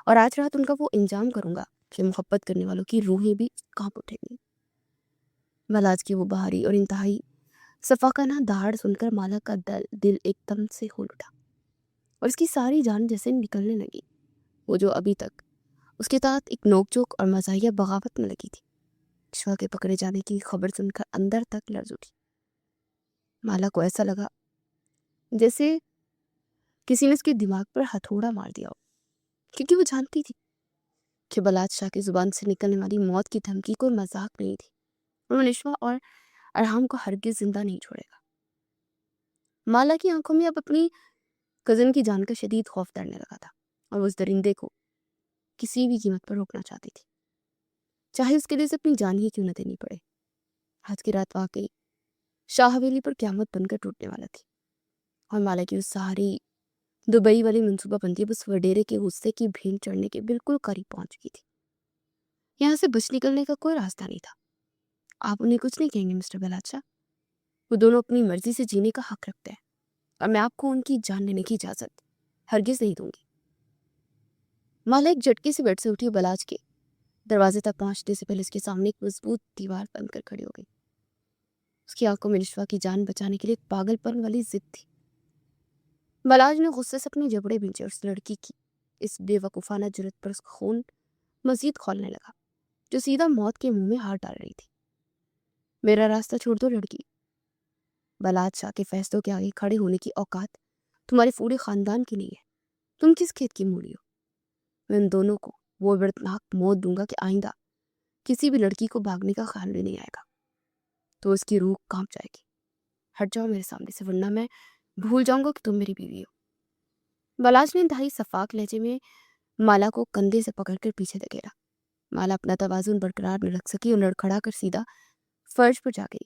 اور آج رات ان کا وہ انجام کروں گا کہ محبت کرنے والوں کی روحیں بھی کانپ اٹھیں گی. ملاج کی وہ بھاری اور انتہائی صفاقانہ دھاڑ سن کر مالا کا دل ایک دم سے ہول اٹھا اور اس کی ساری جان جیسے نکلنے لگی. وہ جو ابھی تک اس کے ساتھ ایک نوک جھوک اور مزاحیہ بغاوت میں لگی تھی، شوا کے پکڑے جانے کی خبر سن کر اندر تک لرز اٹھی. مالا کو ایسا لگا جیسے کسی نے اس کے دماغ پر ہتھوڑا مار دیا ہو، کیونکہ وہ جانتی تھی کہ بلاد شاہ کی زبان سے نکلنے والی موت کی دھمکی کوئی مذاق نہیں تھی اور وہ نشوا اور ارحام کو ہرگز زندہ نہیں چھوڑے گا. مالا کی آنکھوں میں اب اپنی کزن کی جان کا شدید خوف تڑنے لگا تھا اور وہ اس درندے کو کسی بھی قیمت پر روکنا چاہتی تھی، چاہے اس کے لیے اپنی جان ہی کیوں نہ دینی پڑے. آج کی رات واقعی شاہ حویلی پر قیامت بن کر ٹوٹنے والا تھی اور مالا کی اس ساری دبئی والی منصوبہ بندی بس وڈیرے کے غصے کی بھین چڑھنے کے بالکل قریب پہنچ چکی تھی. یہاں سے بچ نکلنے کا کوئی راستہ نہیں تھا. آپ انہیں کچھ نہیں کہیں گے مسٹر بلاد شاہ، وہ دونوں اپنی مرضی سے جینے کا حق رکھتے ہیں اور میں آپ کو ان کی جان لینے کی اجازت ہرگز نہیں دوں گی. مالا ایک جھٹکے سے بیٹھ سے اٹھی اور بلاج کے دروازے تک پہنچنے سے پہلے اس کے سامنے ایک مضبوط دیوار بن کر کھڑی ہو گئی. اس کی آنکھوں میں نشوا کی جان بچانے کے لیے پاگل پن والی ضد تھی. بلاج نے غصے سے اپنے جبڑے بھینچے اور اس لڑکی کی اس بے وقوفانہ جرت پر اس کا خون مزید کھولنے لگا جو سیدھا موت کے منہ میں ہاتھ ڈال رہی تھی. میرا راستہ چھوڑ دو لڑکی. بلاد شاہ کے فیصلوں کے آگے کھڑے ہونے کی اوقات تمہارے پورے خاندان کی نہیں ہے. تم کس کھیت کی مولی ہو؟ میں ان دونوں کو وہ عبرتناک موت دوں گا کہ آئندہ کسی بھی لڑکی کو بھاگنے کا خیال بھی نہیں آئے گا تو اس کی روح کانپ جائے گی. ہٹ جاؤ میرے سامنے سے ورنہ میں بھول جاؤں گا کہ تم میری بیوی ہو. بلاج نے انتہائی صفاق لہجے میں مالا کو کندھے سے پکڑ کر پیچھے دھکیلا. مالا اپنا توازن برقرار نہ رکھ سکی اور لڑکھڑا کر سیدھا فرش پر جا گئی.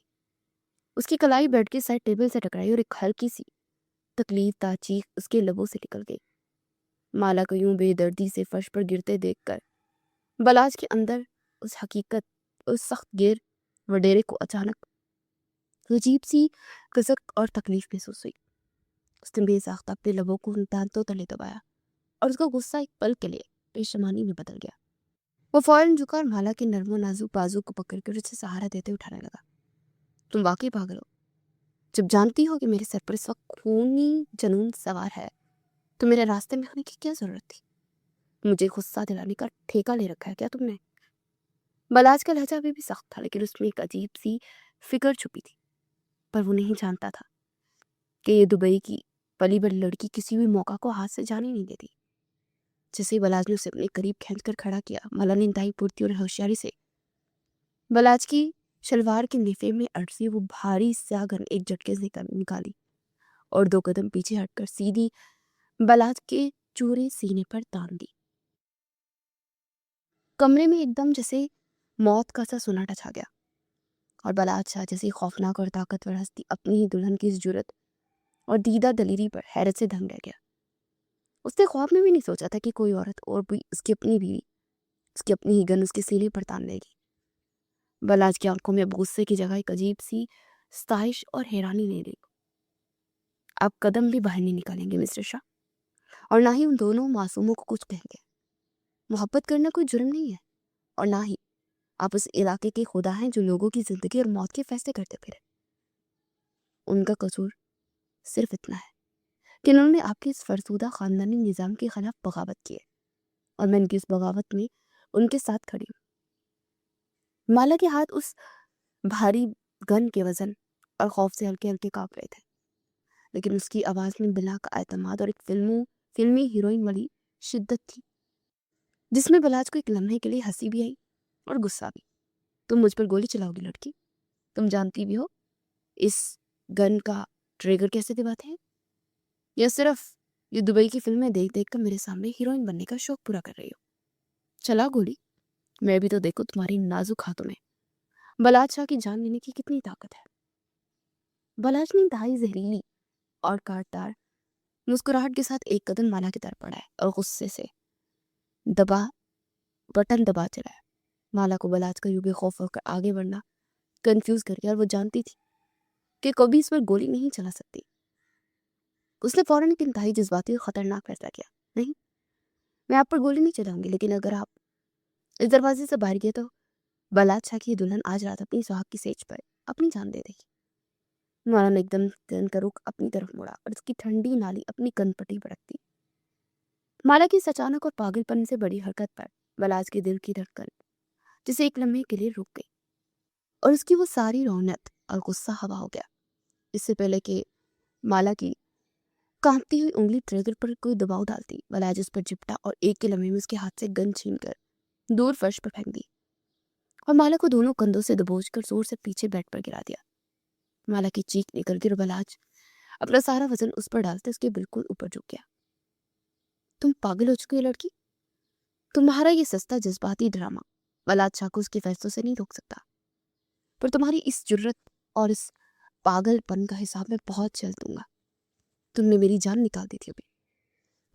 اس کی کلائی بیٹھ کے سائڈ ٹیبل سے ٹکرائی اور ایک ہلکی سی تکلیف دا چیخ اس کے لبوں سے نکل گئی. مالا کو یوں بے دردی سے فرش پر گرتے دیکھ کر بلاج کے اندر اس حقیقت، اس سخت گیر وڈیرے کو اچانک عجیب سی کسک اور تکلیف محسوس ہوئی. اس نے بے ساختہ اپنے لبوں کو ان دانتوں تلے دبایا اور اس کا غصہ ایک پل کے لیے پیشمانی میں بدل گیا. وہ فوراً جھکا اور مالا کے نرم و نازک بازو کو پکڑ کر اسے سہارا دیتے اٹھانے لگا. تم واقعی پاگل ہو. جب جانتی ہو کہ میرے سر پر اس وقت خونی جنون سوار ہے تو میرے راستے میں آنے کی کیا ضرورت تھی؟ مجھے غصہ دلانے کا ٹھیکہ لے رکھا ہے کیا تم نے؟ بلاج کا لہجہ ابھی بھی سخت تھا لیکن اس میں ایک عجیب سی فکر چھپی تھی. پر وہ نہیں جانتا تھا کہ یہ دبئی کی پلی بڑی لڑکی کسی بھی موقع کو ہاتھ سے جانے نہیں دیتی. جیسے ہی بلاج نے اسے اپنے قریب کھینچ کر کھڑا کیا، مالا نے انتہائی پھرتی اور ہوشیاری سے بلاج کی شلوار کے نیفے میں اڑسی وہ بھاری سیاہ گن ایک جھٹکے سے نکالی اور 2 قدم پیچھے ہٹ کر سیدھی بلاج کے چورے سینے پر تان دی. کمرے میں ایک دم جیسے موت کا سا سناٹا چھا گیا اور بلاج شاہ جیسی خوفناک اور طاقتور ہستی اپنی ہی دلہن کی اس جرت اور دیدہ دلیری پر حیرت سے دنگ رہ گیا. اس نے خواب میں بھی نہیں سوچا تھا کہ کوئی عورت اور بھی اس کی اپنی بیوی، اس کی اپنی ہی گن اس کے سینے پر تان لے گی. بلاج کی آنکھوں میں اب غصے کی جگہ ایک عجیب سی ستائش اور حیرانی نہیں رہی. آپ قدم بھی باہر نہیں نکالیں گے مسٹر شاہ اور نہ ہی ان دونوں معصوموں کو کچھ کہیں گے. محبت کرنا کوئی جرم نہیں ہے اور نہ ہی آپ اس علاقے کے خدا ہیں جو لوگوں کی زندگی اور موت کے فیصلے کرتے پھرے. ان کا قصور صرف اتنا ہے کہ انہوں نے آپ کے اس فرسودہ خاندانی نظام کے خلاف بغاوت کی ہے اور میں ان کی اس بغاوت میں ان کے ساتھ کھڑی ہوں. مالا کے ہاتھ اس بھاری گن کے وزن اور خوف سے ہلکے ہلکے کانپ رہے تھے لیکن اس کی آواز میں بلا کا اعتماد اور ایک فلمی ہیروئن والی شدت تھی جس میں بلاج کو ایک لمحے کے لیے ہنسی بھی آئی اور غصہ بھی. تم مجھ پر گولی چلاؤ گی لڑکی؟ تم جانتی بھی ہو اس گن کا ٹریگر کیسے دباتے ہیں یا صرف یہ دبئی کی فلمیں دیکھ دیکھ کر میرے سامنے ہیروئن بننے کا شوق پورا کر رہی ہو؟ چلا گولی. میں بھی تو دیکھو تمہاری نازک ہاتھوں میں بلاج شاہ کی جان لینے کی کتنی طاقت ہے. بلاج نے انتہائی زہریلی اور کاٹدار مسکراہٹ کے ساتھ ایک قدم مالا کی طرف بڑھایا اور غصے سے بٹن دبا چلایا. مالا کو بلاج کا یوں بے خوف ہو کر آگے بڑھنا کنفیوز کر گیا اور وہ جانتی تھی کہ کبھی اس پر گولی نہیں چلا سکتی. اس نے فوراً ایک انتہائی جذباتی اور خطرناک فیصلہ کیا. نہیں، میں آپ پر گولی نہیں چلاؤں گی، لیکن اگر آپ اس دروازے سے باہر گئے تو بلات شاہ کی دلہن آج رات اپنی سہاگ کی سیج پر اپنی جان دے دے گی. مولانا نے ایک دم تن کا رخ اپنی طرف موڑا اور اس کی ٹھنڈی نالی اپنی کن پٹی بڑکتی. مالا کی اس اچانک اور پاگل پن سے بڑی حرکت پر بلاج کے دل کی دھڑکن جسے ایک لمحے کے لیے رک گئی اور اس کی وہ ساری رونق اور غصہ ہوا ہو گیا. اس سے پہلے کہ مالا کی کانپتی ہوئی انگلی ٹریگر پر کوئی دباؤ ڈالتی، بلاج اس پر چپٹا اور ایک کے لمحے میں اس کے ہاتھ سے گن چھین کر دور فرش پر پھینک دی اور مالا کو دونوں کندھوں سے دبوچ کر زور سے پیچھے بیڈ پر گرا دیا. مالا کی چیخ نکل گئی اور بلاج اپنا سارا وزن اس پر ڈالتے اس کے بالکل اوپر جھک گیا. تم پاگل ہو چکی ہو لڑکی. تمہارا یہ سستا جذباتی ڈرامہ بلاج شاہ کو اس کے فیصلوں سے نہیں روک سکتا، پر تمہاری اس جرت اور اس پاگل پن کا حساب میں بہت جلد دوں گا. تم نے میری جان نکال دی تھی ابھی.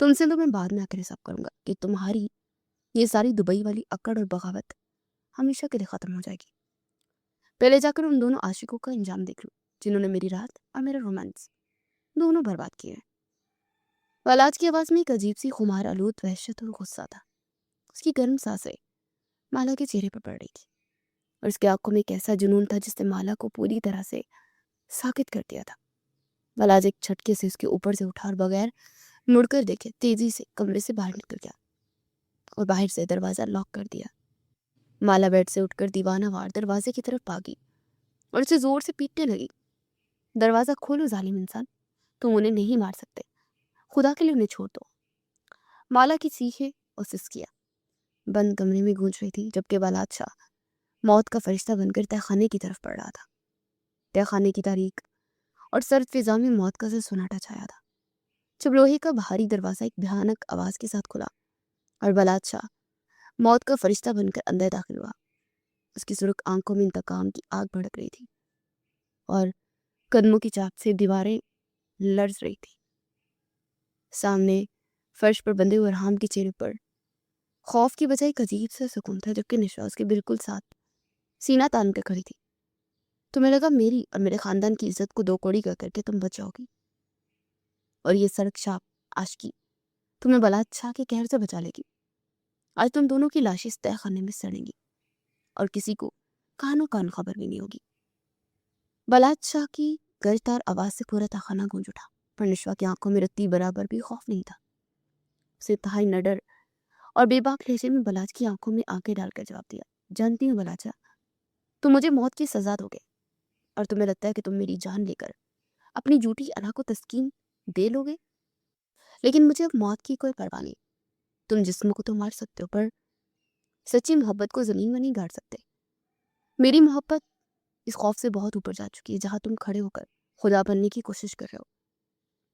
تم سے تو میں بعد میں آ کر حساب کروں گا کہ تمہاری یہ ساری دبئی والی اکڑ اور بغاوت ہمیشہ کے لیے ختم ہو جائے گی. پہلے جا کر ان دونوں عاشقوں کا انجام دیکھ لوں جنہوں نے میری رات اور میرا رومانس دونوں برباد کیے ہیں. بلاج کی آواز میں ایک عجیب سی خمار آلود وحشت اور غصہ تھا. اس کی گرم سانسیں مالا کے چہرے پر پڑ رہی تھی اور اس کے آنکھوں میں ایک ایسا جنون تھا جس نے مالا کو پوری طرح سے ساکت کر دیا تھا. بلاج ایک جھٹکے سے اس کے اوپر سے اٹھا اور بغیر مڑ کر دیکھے تیزی سے کمرے سے باہر نکل گیا اور باہر سے دروازہ لاک کر دیا. مالا بیڈ سے اٹھ کر دیوانہ وار دروازے کی طرف بھاگی اور اسے زور سے پیٹنے لگی. دروازہ کھولو ظالم انسان، تم انہیں نہیں مار سکتے، خدا کے لیے انہیں چھوڑ دو. مالا کی چیخیں اور سسکیاں بند کمرے میں گونج رہی تھی جبکہ بلات شاہ موت کا فرشتہ بن کر تہہ خانے کی طرف بڑھ رہا تھا. تہہ خانے کی تاریک اور سرد فضا میں موت کا سناٹا چھایا تھا جب لوہے کا بھاری دروازہ ایک بھیانک آواز کے ساتھ کھلا اور بلات شاہ موت کا فرشتہ بن کر اندر داخل ہوا. اس کی سرخ آنکھوں میں انتقام کی آگ بھڑک رہی تھی اور قدموں کی چاپ سے دیواریں لرز رہی تھی. سامنے فرش پر بندے ہوئے ارحام کے چہرے پر خوف کی بجائے ایک عجیب سا سکون تھا جبکہ نشا اس کے بالکل ساتھ سینہ تان کر کھڑی تھی. تمہیں لگا میری اور میرے خاندان کی عزت کو دو کوڑی کر کے تم بچ جاؤ گی اور یہ سڑک شاپ عاشقی تمہیں بلات شاہ کے قہر سے بچا لے گی. آج تم دونوں کی لاشیں اس تہہ خانے میں سڑیں گی اور کسی کو کانوں کان خبر بھی نہیں ہوگی. بلات شاہ کی گرجدار آواز سے پورا تہہ خانہ گونج اٹھا پر نشوا کی آنکھوں میں رتی برابر بھی خوف نہیں تھا. اسے انتہائی نڈر اور بے باک لہجے میں بلاج کی آنکھوں میں آنکھیں ڈال کر جواب دیا. جانتی ہوں بلاج شاہ، تم مجھے موت کی سزا دو گے اور تمہیں لگتا ہے کہ تم میری جان لے کر اپنی جھوٹی انا کو تسکین دے لو گے، لیکن مجھے اب موت کی کوئی پرواہ نہیں. تم جسموں کو تو مار سکتے ہو پر سچی محبت کو زمین میں نہیں گاڑ سکتے. میری محبت اس خوف سے بہت اوپر جا چکی ہے جہاں تم کھڑے ہو کر خدا بننے کی کوشش کر رہے ہو.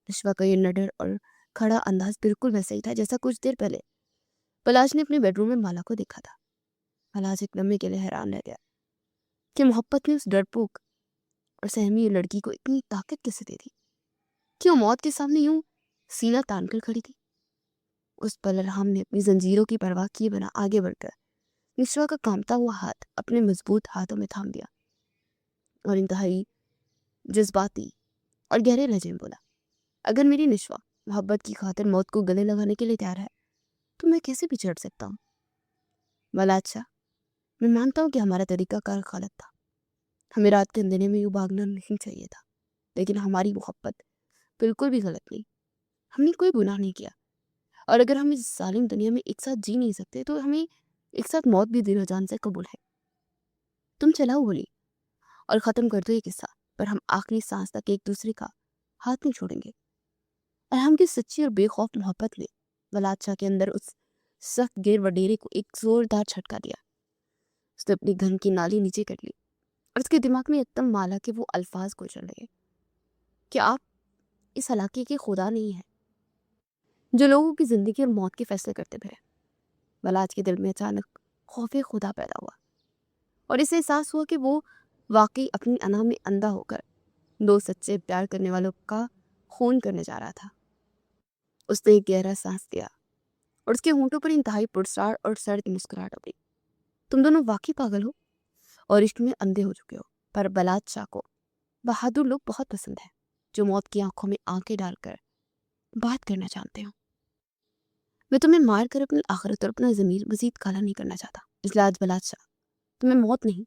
نشوا کا یہ نڈر اور کھڑا انداز بالکل ویسا ہی تھا جیسا کچھ دیر پہلے بلاج نے اپنے بیڈ روم میں مالا کو دیکھا تھا. بلاج ایک لمحے کے لیے حیران رہ گیا کہ محبت نے اس ڈرپوک اور سہمی لڑکی کو اتنی طاقت کیسے دے دی کہ وہ موت کے سامنے یوں سینہ تان کر کھڑی تھی. اس پل ارحام نے اپنی زنجیروں کی پرواہ کیے بنا آگے بڑھ کر نشوا کا کانپتا ہوا ہاتھ اپنے مضبوط ہاتھوں میں تھام دیا اور انتہائی جذباتی اور گہرے لہجے میں بولا، اگر میری نشوا محبت کی خاطر موت کو گلے لگانے کے لیے تیار ہے تو میں کیسے بھی چڑھ سکتا ہوں. بلات شاہ، میں مانتا ہوں کہ ہمارا طریقہ کار غلط تھا، ہمیں رات کے اندھیرے میں یوں بھاگنا نہیں چاہیے تھا، لیکن ہماری محبت بالکل بھی غلط نہیں. ہم نے کوئی گناہ نہیں کیا اور اگر ہم اس ظالم دنیا میں ایک ساتھ جی نہیں سکتے تو ہمیں ایک ساتھ موت بھی دل و جان سے قبول ہے. تم چلاؤ گولی اور ختم کر دو یہ قصہ، پر ہم آخری سانس تک ایک دوسرے کا ہاتھ نہیں چھوڑیں گے. ارحام کی سچی اور بے خوف محبت نے بلات شاہ کے اندر اس سخت گیر وڈیرے کو ایک زوردار جھٹکا دیا. اس نے اپنی گھن کی نالی نیچے کر لی اور اس کے دماغ میں ایک دم مالا کے وہ الفاظ گزر رہے کہ آپ اس علاقے کے خدا نہیں ہیں جو لوگوں کی زندگی اور موت کے فیصلے کرتے پھرے. بلاج کے دل میں اچانک خوف خدا پیدا ہوا اور اسے احساس ہوا کہ وہ واقعی اپنی انا میں اندھا ہو کر دو سچے پیار کرنے والوں کا خون کرنے جا رہا تھا. اس نے ایک گہرا سانس لیا اور اس کے ہونٹوں پر انتہائی پرسرار اور سرد مسکراہٹ ابھری. تم دونوں واقعی پاگل ہو اور عشق میں اندھے ہو چکے ہو، پر بلات شاہ کو بہادر لوگ بہت پسند ہیں جو موت کی آنکھوں میں آنکھیں ڈال کر بات کرنا چاہتے ہو. میں تمہیں مار کر اپنی آخرت اور اپنا ضمیر مزید کالا نہیں کرنا چاہتا، اس لیے آج بلادشاہ تمہیں موت نہیں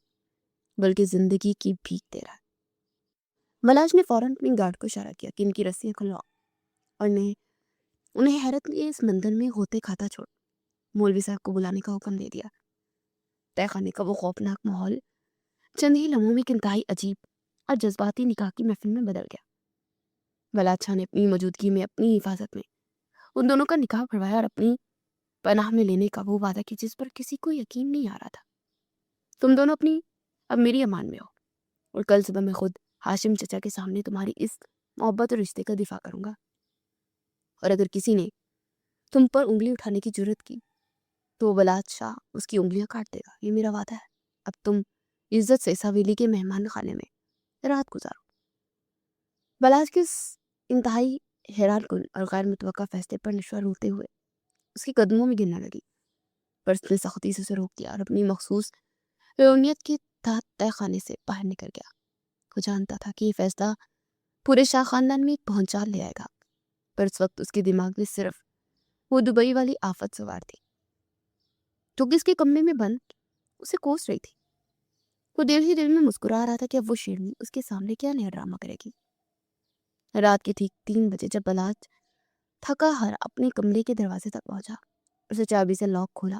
بلکہ زندگی کی بھیک دے رہا ہے. ملاج نے فوراً اپنی گارڈ کو اشارہ کیا کہ ان کی رسیاں کھلواؤ اور انہیں حیرت کے اس مندر میں ہوتے کھاتا چھوڑ مولوی صاحب کو بلانے کا حکم دے دیا. طے خانے کا وہ خوفناک ماحول چند ہی لمحوں میں ایک انتہائی عجیب اور جذباتی نکاح کی محفل میں بدل گیا. بلادشاہ نے اپنی موجودگی میں اپنی حفاظت میں ان دونوں کا نکاح پڑھوایا اور اپنی پناہ میں لینے کا وہ وعدہ کی جس پر کسی کو یقین نہیں آ رہا تھا. تم دونوں اب میری امان میں ہو اور کل صبح میں خود ہاشم چچا کے سامنے تمہاری اس محبت اور رشتے کا دفاع کروں گا. اور اگر کسی نے تم پر انگلی اٹھانے کی جرت کی تو بلادشاہ اس کی انگلیاں کاٹ دے گا. یہ میرا وعدہ ہے. اب تم عزت سے اس حویلی کے مہمان خانے میں رات گزارو. بلاج کے اس انتہائی حیران کن اور غیر متوقع فیصلے پر نشوہ روتے ہوئے اس کے قدموں میں گرنے لگی، پر اس نے سختی سے اسے روک دیا اور اپنی مخصوص رونیت کے تحت طے خانے سے باہر نکل گیا. وہ جانتا تھا کہ یہ فیصلہ پورے شاہ خاندان میں ایک پہنچال لے آئے گا، پر اس وقت اس کے دماغ میں صرف وہ دبئی والی آفت سوار تھی جو کہ اس کے کمرے میں بند اسے کوس رہی تھی. وہ دل ہی دل میں مسکرا رہا تھا کہ اب وہ شیرنی اس کے سامنے کیا نیا ڈرامہ کرے گی. رات کے ٹھیک 3 بجے جب بلاج تھکا ہارا اپنے کمرے کے دروازے تک پہنچا، اسے چابی سے لاک کھولا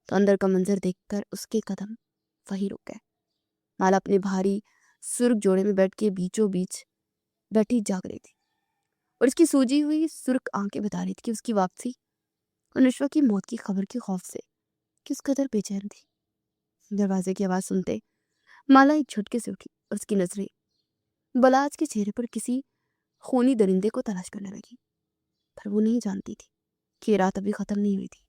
تو اندر کا منظر دیکھ کر اس کے قدم وہیں رک گئے. مالا اپنے بھاری سرخ جوڑے میں بیٹھ کے بیچوں بیچ بیٹھی جاگ رہی تھی اور اس کی سوجی ہوئی سرخ آنکھیں بتا رہی تھی کہ اس کی واپسی اور نشوہ کی موت کی خبر کے خوف سے کس قدر بے چین تھی. دروازے کی آواز سنتے مالا ایک جھٹکے سے اٹھی اور اس کی نظریں بلاج کے چہرے پر کسی خونی درندے کو تلاش کرنے لگی. پر وہ نہیں جانتی تھی کہ یہ رات ابھی ختم نہیں ہوئی تھی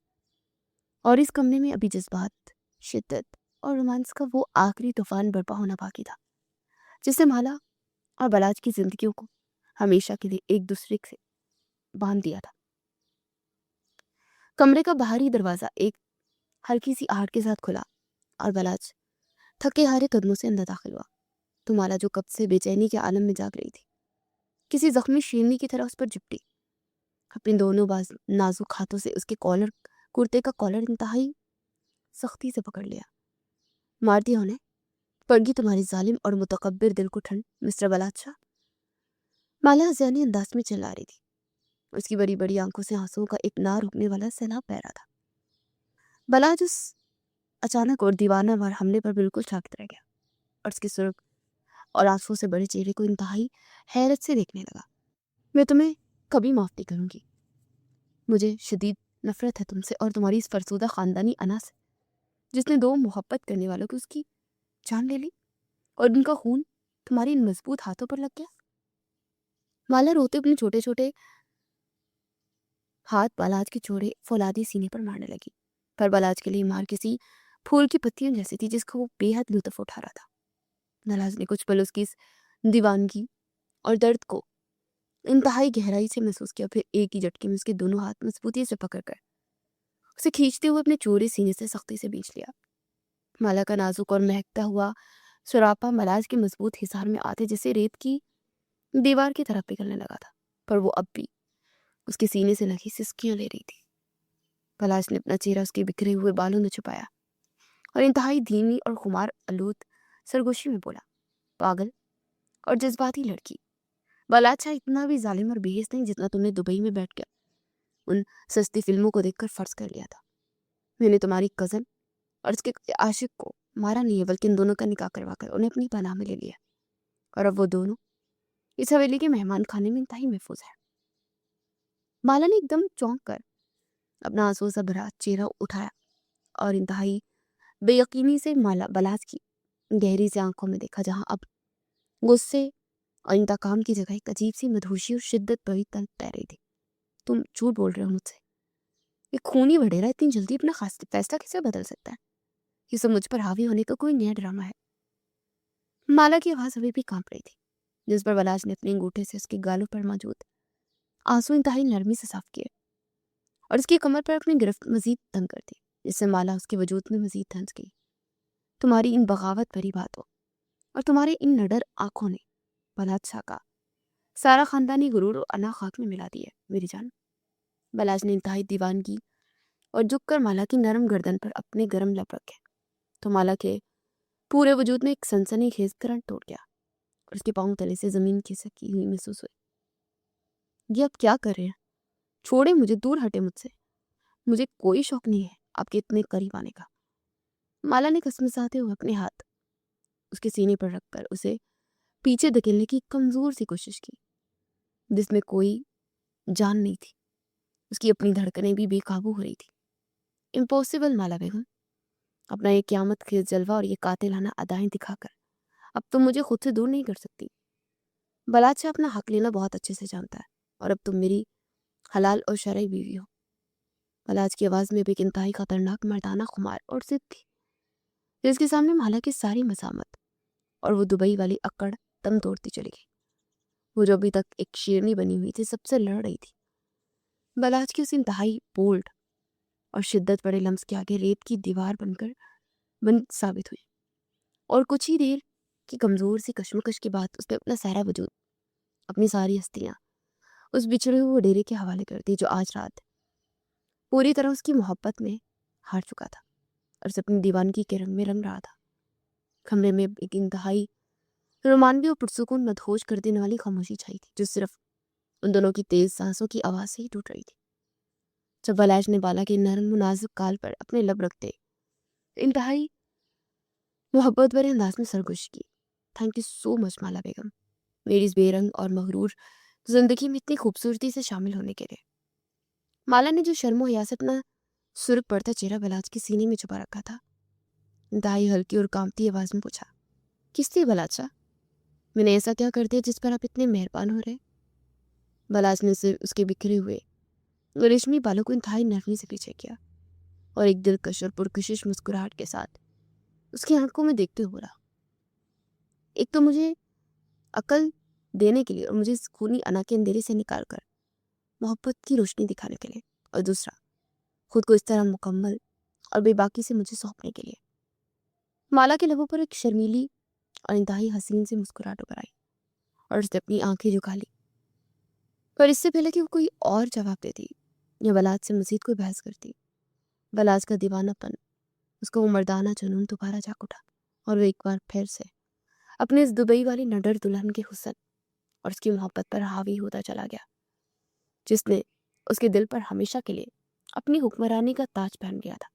اور اس کمرے میں ابھی جذبات، شدت اور رومانس کا وہ آخری طوفان برپا ہونا باقی تھا جس سے مالا اور بلاج کی زندگیوں کو ہمیشہ کے لیے ایک دوسرے سے باندھ دیا تھا. کمرے کا باہری دروازہ ایک ہلکی سی آہٹ کے ساتھ کھلا اور بلاج تھکے ہارے قدموں سے اندر داخل ہوا. تو مالا جو کب سے بے چینی کے عالم میں جاگ رہی تھی کسی زخمی شیرنی کی طرح اس پر جپٹی، اپنی دونوں نازک ہاتھوں سے اس کے کرتے کا کالر انتہائی سختی سے پکڑ لیا. مار دیا انہیں، پڑ گئی تمہاری ظالم اور متکبر دل کو ٹھنڈ مسٹر بلادشاہ. مالا ہذیانی انداز میں چلا رہی تھی. اس کی بڑی بڑی آنکھوں سے آنسوؤں کا ایک نہ رکنے والا سیلاب بہہ رہا تھا. بلاج اس اچانک اور دیوانہ وار حملے پر بالکل ساکت رہ گیا اور اس کے سرخ اور آنسوؤں سے بڑے چہرے کو انتہائی حیرت سے دیکھنے لگا. میں تمہیں کبھی معاف نہیں کروں گی. مجھے شدید نفرت ہے تم سے اور تمہاری اس فرسودہ خاندانی انا سے جس نے 2 محبت کرنے والوں کو اس کی جان لے لی اور ان کا خون تمہاری ان مضبوط ہاتھوں پر لگ گیا. مالا روتے اپنے چھوٹے چھوٹے ہاتھ بلاج کے چوڑے فولادی سینے پر مارنے لگی، پر بلاج کے لیے مار کسی پھول کی پتیوں جیسی تھی جس کو وہ بے حد لطف اٹھا رہا تھا. بلاج نے کچھ پل اس کی اس دیوانگی اور درد کو انتہائی گہرائی سے محسوس کیا، پھر ایک ہی جھٹکے میں اس کے دونوں ہاتھ مضبوطی سے پکڑ کر اسے کھینچتے ہوئے اپنے چوڑے سینے سے سختی سے بیچ لیا. مالا کا نازک اور مہکتا ہوا سراپا ملاج کے مضبوط حصار میں آتے جیسے ریت کی دیوار کی طرف پگھلنے لگا تھا، پر وہ اب بھی اس کے سینے سے لگی سسکیاں لے رہی تھی. بلاج نے اپنا چہرہ اس کے بکھرے ہوئے بالوں میں چھپایا اور انتہائی دھیمی اور خمار آلود سرگوشی میں بولا، پاگل اور جذباتی لڑکی، بلادشاہ اتنا بھی ظالم اور بے حس نہیں جتنا تم نے دبئی میں بیٹھ کر ان سستی فلموں کو دیکھ کر فرض کر لیا تھا. میں نے تمہاری کزن اور اس کے عاشق کو مارا نہیں ہے بلکہ ان دونوں کا نکاح کروا کر انہیں اپنی پناہ میں لے لیا اور اب وہ دونوں اس حویلی کے مہمان خانے میں انتہائی محفوظ ہے. مالا نے ایک دم چونک کر اپنا آنسو سا بھرا چہرہ اٹھایا اور انتہائی بے یقینی سے بلاج کی گہری سے آنکھوں میں دیکھا جہاں اب غصے اور انتقام کی جگہ ایک عجیب سی مدہوشی اور شدت بڑی تن تیر رہی تھی. تم جھوٹ بول رہے ہو مجھ سے. ایک خونی وڈیرا اتنی جلدی اپنا فیصلہ کیسے بدل سکتا ہے؟ یہ سب مجھ پر حاوی ہونے کا کوئی نیا ڈرامہ ہے. مالا کی آواز ابھی بھی کانپ رہی تھی جس پر بلاج نے اپنے انگوٹھے سے اس کے گالوں پر موجود آنسو انتہائی نرمی سے صاف کیے اور اس کی کمر پر اپنی گرفت مزید تنگ کر دی جس سے مالا اس کے وجود میں مزید دھنس گئی. تمہاری ان بغاوت بھری باتوں اور تمہارے ان نڈر آنکھوں نے بلادشاہ کا سارا خاندانی غرور اور انا خاک میں ملا دی ہے میری جان۔ بلاج نے انتہائی دیوان کی اور جھک کر مالا کی نرم گردن پر اپنے گرم لب رکھے تو مالا کے پورے وجود میں ایک سنسنی خیز کرنٹ توڑ گیا اور اس کے پاؤں تلے سے زمین کھسکی ہوئی محسوس ہوئی۔ یہ آپ کیا کر رہے ہیں؟ چھوڑے مجھے، دور ہٹے مجھ سے، مجھے کوئی شوق نہیں ہے آپ کے اتنے قریب آنے کا۔ مالا نے کسمساتے ہوئے اپنے ہاتھ اس کے سینے پر رکھ کر اسے پیچھے دھکیلنے کی کمزور سی کوشش کی جس میں کوئی جان نہیں تھی۔ اس کی اپنی دھڑکنیں بھی بے قابو ہو رہی تھی۔ امپاسبل مالا بیگم، اپنا یہ قیامت خیز جلوہ اور یہ قاتلانہ ادائیں دکھا کر اب تم مجھے خود سے دور نہیں کر سکتی۔ بلاد شاہ اپنا حق لینا بہت اچھے سے جانتا ہے اور اب تم میری حلال اور شرعی بیوی ہو۔ بلاج کی آواز میں بھی ایک انتہائی خطرناک مردانہ خمار اور ضد تھی جس کے سامنے مالا کی ساری مزاحمت اور وہ دبئی والی اکڑ دم توڑتی چلی گئی۔ وہ جو ابھی تک ایک شیرنی بنی ہوئی تھی سب سے لڑ رہی تھی۔ بلاج کی اس انتہائی بولڈ اور شدت بڑے لمس کے آگے ریت کی دیوار بند ثابت ہوئی اور کچھ ہی دیر کی کمزور سی کشمکش کے بعد اس نے اپنا سارا وجود، اپنی ساری ہستیاں اس بچھڑے ہوئے ڈیرے کے حوالے کر دی جو آج رات پوری طرح اس کی محبت میں ہار چکا تھا اور اسے اپنی دیوانگی کے رنگ میں رنگ رہا تھا۔ کمرے میں ایک انتہائی رومانوی اور پرسکون مدہوش کر دینے والی خاموشی چھائی تھی جو صرف ان دونوں کی تیز سانسوں کی آواز سے ہی ٹوٹ رہی تھی۔ جب بلاج نے بالا کے نرم مناسب کال پر اپنے لب رکھتے انتہائی محبت بھرے انداز میں سرگوشی کی، تھینک یو سو مچ مالا بیگم، میری اس بے رنگ اور مغرور زندگی میں اتنی خوبصورتی سے شامل ہونے کے لیے۔ مالا نے جو شرم و حیا سے اپنا سرخ پڑتا چہرہ بلاج کے سینے میں چھپا رکھا تھا انتہائی ہلکی اور کانپتی آواز میں پوچھا، کس لیے بلاج شاہ؟ میں نے ایسا کیا کر دیا جس پر آپ اتنے مہربان ہو رہے؟ بلاج نے اس کے بکھرے ہوئے ریشمی بالوں کو انتہائی نرمی سے پیچھے کیا اور ایک دلکش اور پرکشش مسکراہٹ کے ساتھ اس کی آنکھوں میں دیکھتے ہوئے بولا، ایک تو مجھے عقل دینے کے لیے اور مجھے اس خونی انا کے اندھیرے سے نکال کر محبت کی روشنی دکھانے کے لیے، اور دوسرا خود کو اس طرح مکمل اور بے باکی سے مجھے سونپنے کے لیے۔ مالا کے لبوں پر ایک شرمیلی اور انتہائی حسین سے مسکراہٹ ابھر آئی اور اس نے اپنی آنکھیں جھکا لی، پر اس سے پہلے کہ وہ کوئی اور جواب دیتی یا بلاج سے مزید کوئی بحث کرتی، بلاج کا دیوانہ پن، اس کا وہ مردانہ جنون دوبارہ جاگ اٹھا اور وہ ایک بار پھر سے اپنے اس دبئی والی نڈر دلہن کے حسن اور اس کی محبت پر حاوی ہوتا چلا گیا جس نے اس کے دل پر ہمیشہ کے لیے اپنی حکمرانی کا تاج پہن گیا تھا۔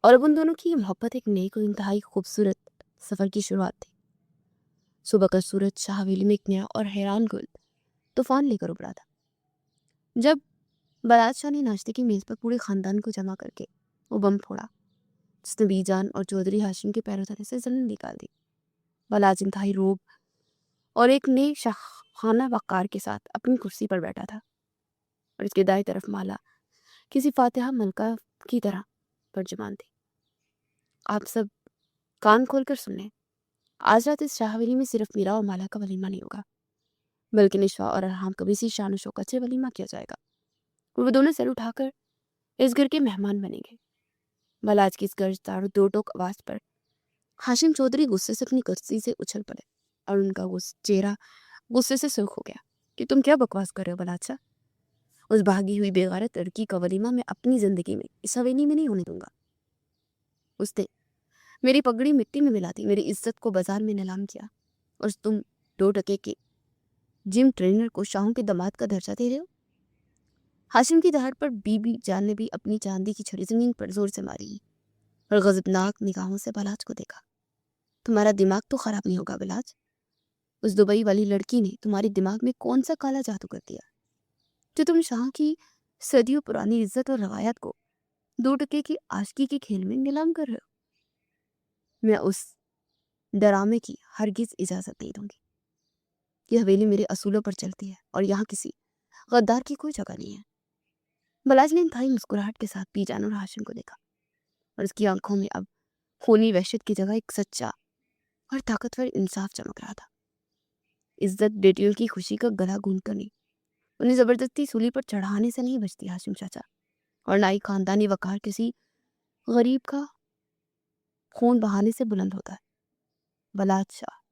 اور اب ان دونوں کی یہ محبت ایک نئی کو انتہائی خوبصورت سفر کی شروعات تھی۔ صبح کا سورج شاہ حویلی میں ایک نیا اور حیران کن طوفان لے کر ابھرا تھا جب بلاج شاہ نے ناشتے کی میز پر پورے خاندان کو جمع کر کے وہ بم پھوڑا جس نے بی جان اور چودھری ہاشم کے پیروں تلے سے زمین نکال دی۔ بلاج انتہائی روب اور ایک نئے شاہانہ وقار کے ساتھ اپنی کرسی پر بیٹھا تھا اور اس کے دائیں طرف مالا کسی فاتحہ ملکہ کی طرح ترجمان تھی۔ آپ سب کان کھول کر سن لیں، آج رات اس شاہ حویلی میں صرف میرا اور مالا کا ولیمہ نہیں ہوگا بلکہ نشوا اور ارحام کا بھی اسی شان و شوکت سے ولیمہ کیا جائے گا اور وہ دونوں سر اٹھا کر اس گھر کے مہمان بنیں گے۔ بلاج کی اس گرجدار اور دو ٹوک آواز پر ہاشم چودھری غصے سے اپنی کرسی سے اچھل پڑے اور ان کا چہرہ غصے سے سرخ ہو گیا کہ تم کیا بکواس کر رہے ہو بلاج شاہ؟ اس بھاگی ہوئی بے غیرت لڑکی کا ولیمہ میں اپنی زندگی میں اس حویلی میں نہیں ہونے دوں گا۔ اس نے میری پگڑی مٹی میں ملا دی، میری عزت کو بازار میں نیلام کیا اور تم 2 ٹکے کے جم ٹرینر کو شاہوں کے داماد کا درجہ دے رہے ہو۔ ہاشم کی دہڑ پر بی بی جان نے بھی اپنی چاندی کی چھری زمین پر زور سے ماری اور غضبناک نگاہوں سے بلاج کو دیکھا۔ تمہارا دماغ تو خراب نہیں ہوگا بلاج؟ اس دبئی والی لڑکی نے تمہارے دماغ میں کون سا کالا جادو کر دیا جو تم شاہوں کی صدیوں پرانی عزت اور روایات کو 2 ٹکے کی عاشقی کے کھیل میں نیلام کر رہے ہو؟ میں اس ڈرامے کی ہرگز اجازت نہیں دوں گی۔ یہ حویلی میرے اصولوں پر چلتی ہے اور یہاں کسی غدار کی کوئی جگہ نہیں ہے۔ بلاج نے انتہائی مسکراہٹ کے ساتھ بی جان اور ہاشم کو دیکھا اور اس کی آنکھوں میں اب خونی وحشت کی جگہ ایک سچا اور طاقتور انصاف چمک رہا تھا۔ عزت بیٹیوں کی خوشی کا گلا گھونٹ کر نہیں، انہیں زبردستی سولی پر چڑھانے سے نہیں بچتی ہاشم چاچا، اور نہ ہی خاندانی وقار کسی غریب کا خون بہانے سے بلند ہوتا ہے۔ بلاج شاہ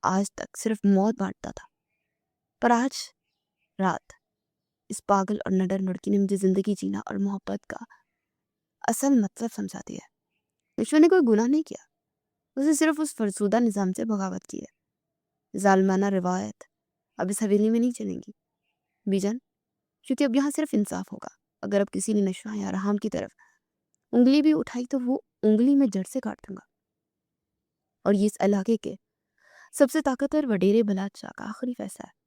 آج تک صرف موت بانٹتا تھا پر آج رات اس پاگل اور نڈر لڑکی نے مجھے زندگی جینا اور محبت کا اصل مطلب سمجھا دیا ہے۔ نشوہ نے کوئی گناہ نہیں کیا، اسے صرف اس فرسودہ نظام سے بغاوت کی ہے۔ ظالمانہ روایت اب اس حویلی میں نہیں چلیں گی بی جان، کیونکہ اب یہاں صرف انصاف ہوگا۔ اگر اب کسی نے نشوہ یا رحام کی طرف انگلی بھی اٹھائی تو وہ انگلی میں جڑ سے کاٹ دوں گا۔ اور یہ اس علاقے کے سب سے طاقتور وڈیرے بلاج شاہ کا آخری فیصلہ ہے۔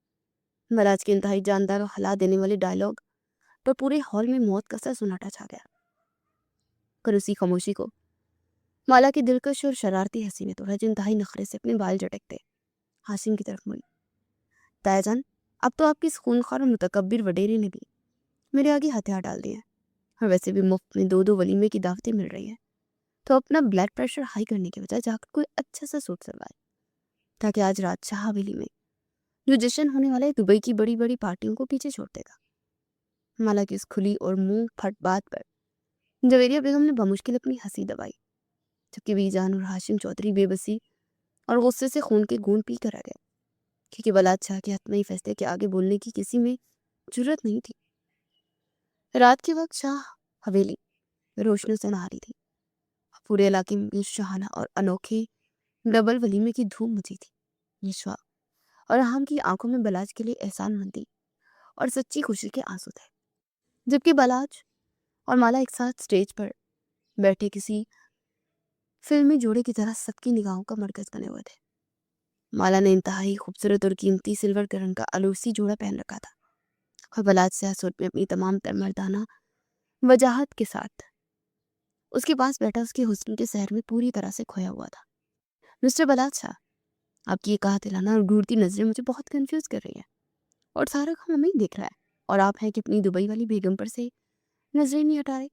بلاج کے انتہائی جاندار اور ہلا دینے والے ڈائیلاگ پر پورے ہال میں موت کا سا سناٹا چھا گیا۔ پر اسی خاموشی کو مالا کی دلکش اور شرارتی ہنسی نے توڑا، جو انتہائی نخرے سے اپنے بال جھٹکتے ہاشم کی طرف مڑی۔ تایا جان، اب تو آپ کی اس خونخوار اور متکبر وڈیرے نے بھی میرے آگے ہتھیار ڈال دیے ہیں، اور ویسے بھی مفت میں 2 ولیمے کی دعوتیں مل رہی ہیں، تو اپنا بلڈ پریشر ہائی کرنے کے بجائے جا کر کوئی اچھا سا سوٹ سلوائے، تاکہ آج رات شاہ حویلی میں جو جشن ہونے والے دبئی کی بڑی بڑی پارٹیوں کو پیچھے چھوڑ دے گا۔ مالا کی اس کھلی اور منہ پھٹ بات پر جویریہ بیگم نے بمشکل اپنی ہنسی دبائی، جبکہ بی جان اور ہاشم چودھری بے بسی اور غصے سے خون کے گون پی کر آ گئے، کیونکہ بلاد شاہ کے حتمی فیصلے کے آگے بولنے کی کسی میں جرت نہیں تھی۔ رات کے وقت شاہ حویلی روشنیوں سے نہاری تھی، پورے علاقے میں شاہانہ اور انوکھے ڈبل ولیمے کی دھوم مچی تھی۔ نشوہ اور رحام کی آنکھوں میں بلاج کے لیے احسان مندی اور سچی خوشی کے آنسو تھے، جبکہ بلاج اور مالا ایک ساتھ سٹیج پر بیٹھے کسی فلمی جوڑے کی طرح سب کی نگاہوں کا مرکز بنے ہوئے تھے۔ مالا نے انتہائی خوبصورت اور قیمتی سلور کے رنگ کا الوسی جوڑا پہن رکھا تھا، اور بلاج سیاہ سوٹ میں اپنی تمام تر مردانہ وجاہت کے ساتھ اس کے پاس بیٹھا اس کے حسن کے سحر میں پوری طرح سے کھویا ہوا تھا۔ مسٹر بلاج شاہ، آپ کی یہ قاتلانہ اور گھورتی نظریں مجھے بہت کنفیوز کر رہی ہیں، اور سارا کام ہمیں دیکھ رہا ہے، اور آپ ہیں کہ اپنی دبئی والی بیگم پر سے نظریں نہیں ہٹا رہے۔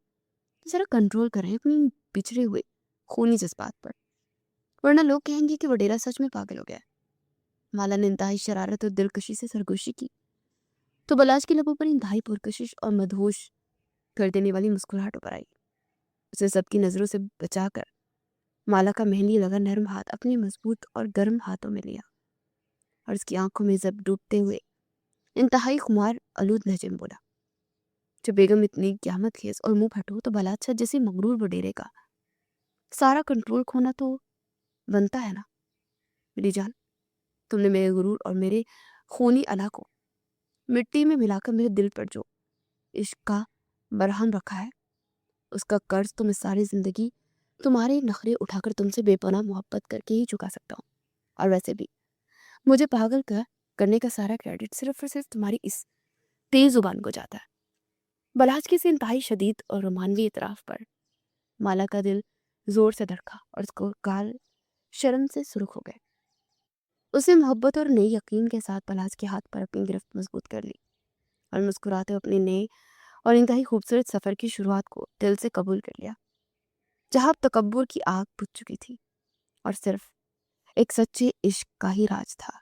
ذرا کنٹرول کریں اپنی بچھڑے ہوئے خونی جذبات پر، ورنہ لوگ کہیں گے کہ وڈیرا سچ میں پاگل ہو گیا ہے۔ مالا نے انتہائی شرارت اور دلکشی سے سرگوشی کی، تو بلاج کی لبوں پر انتہائی پرکشش اور مدہوش کر دینے والی مسکراہٹ ابھر آئی۔ اسے سب کی نظروں سے بچا کر مالا کا مہندی لگا نرم ہاتھ اپنے مضبوط اور گرم ہاتھوں میں لیا، اور اس کی آنکھوں میں زب ڈوبتے ہوئے انتہائی خمار آلود لہجے میں بولا، جو بیگم اتنی قیامت خیز اور منہ پھٹو تو بلاج شاہ جیسے مغرور وڈیرے کا سارا کنٹرول کھونا تو بنتا ہے نا۔ میری جان، تم نے میرے غرور اور میرے خونی الا کو مٹی میں ملا کر میرے دل پر جو عشق کا برہم رکھا ہے، اس کا قرض تو میں ساری زندگی تمہارے نخرے اٹھا کر تم سے بے پناہ محبت کر کے ہی چکا سکتا ہوں۔ اور ویسے بھی مجھے پاگل کرنے کا سارا کریڈٹ صرف اور صرف تمہاری اس تیز زبان کو جاتا ہے۔ بلاج کے سے انتہائی شدید اور رومانوی اعتراف پر مالا کا دل زور سے دھڑکا، اور اس کو گال شرم سے سرخ ہو گئے۔ اسے محبت اور نئی یقین کے ساتھ بلاج کے ہاتھ پر اپنی گرفت مضبوط کر لی، اور مسکراتے اپنے نئے اور انتہائی خوبصورت سفر کی شروعات کو دل سے قبول کر لیا، جہاں تکبر کی آگ بجھ چکی تھی اور صرف ایک سچے عشق کا ہی راج تھا۔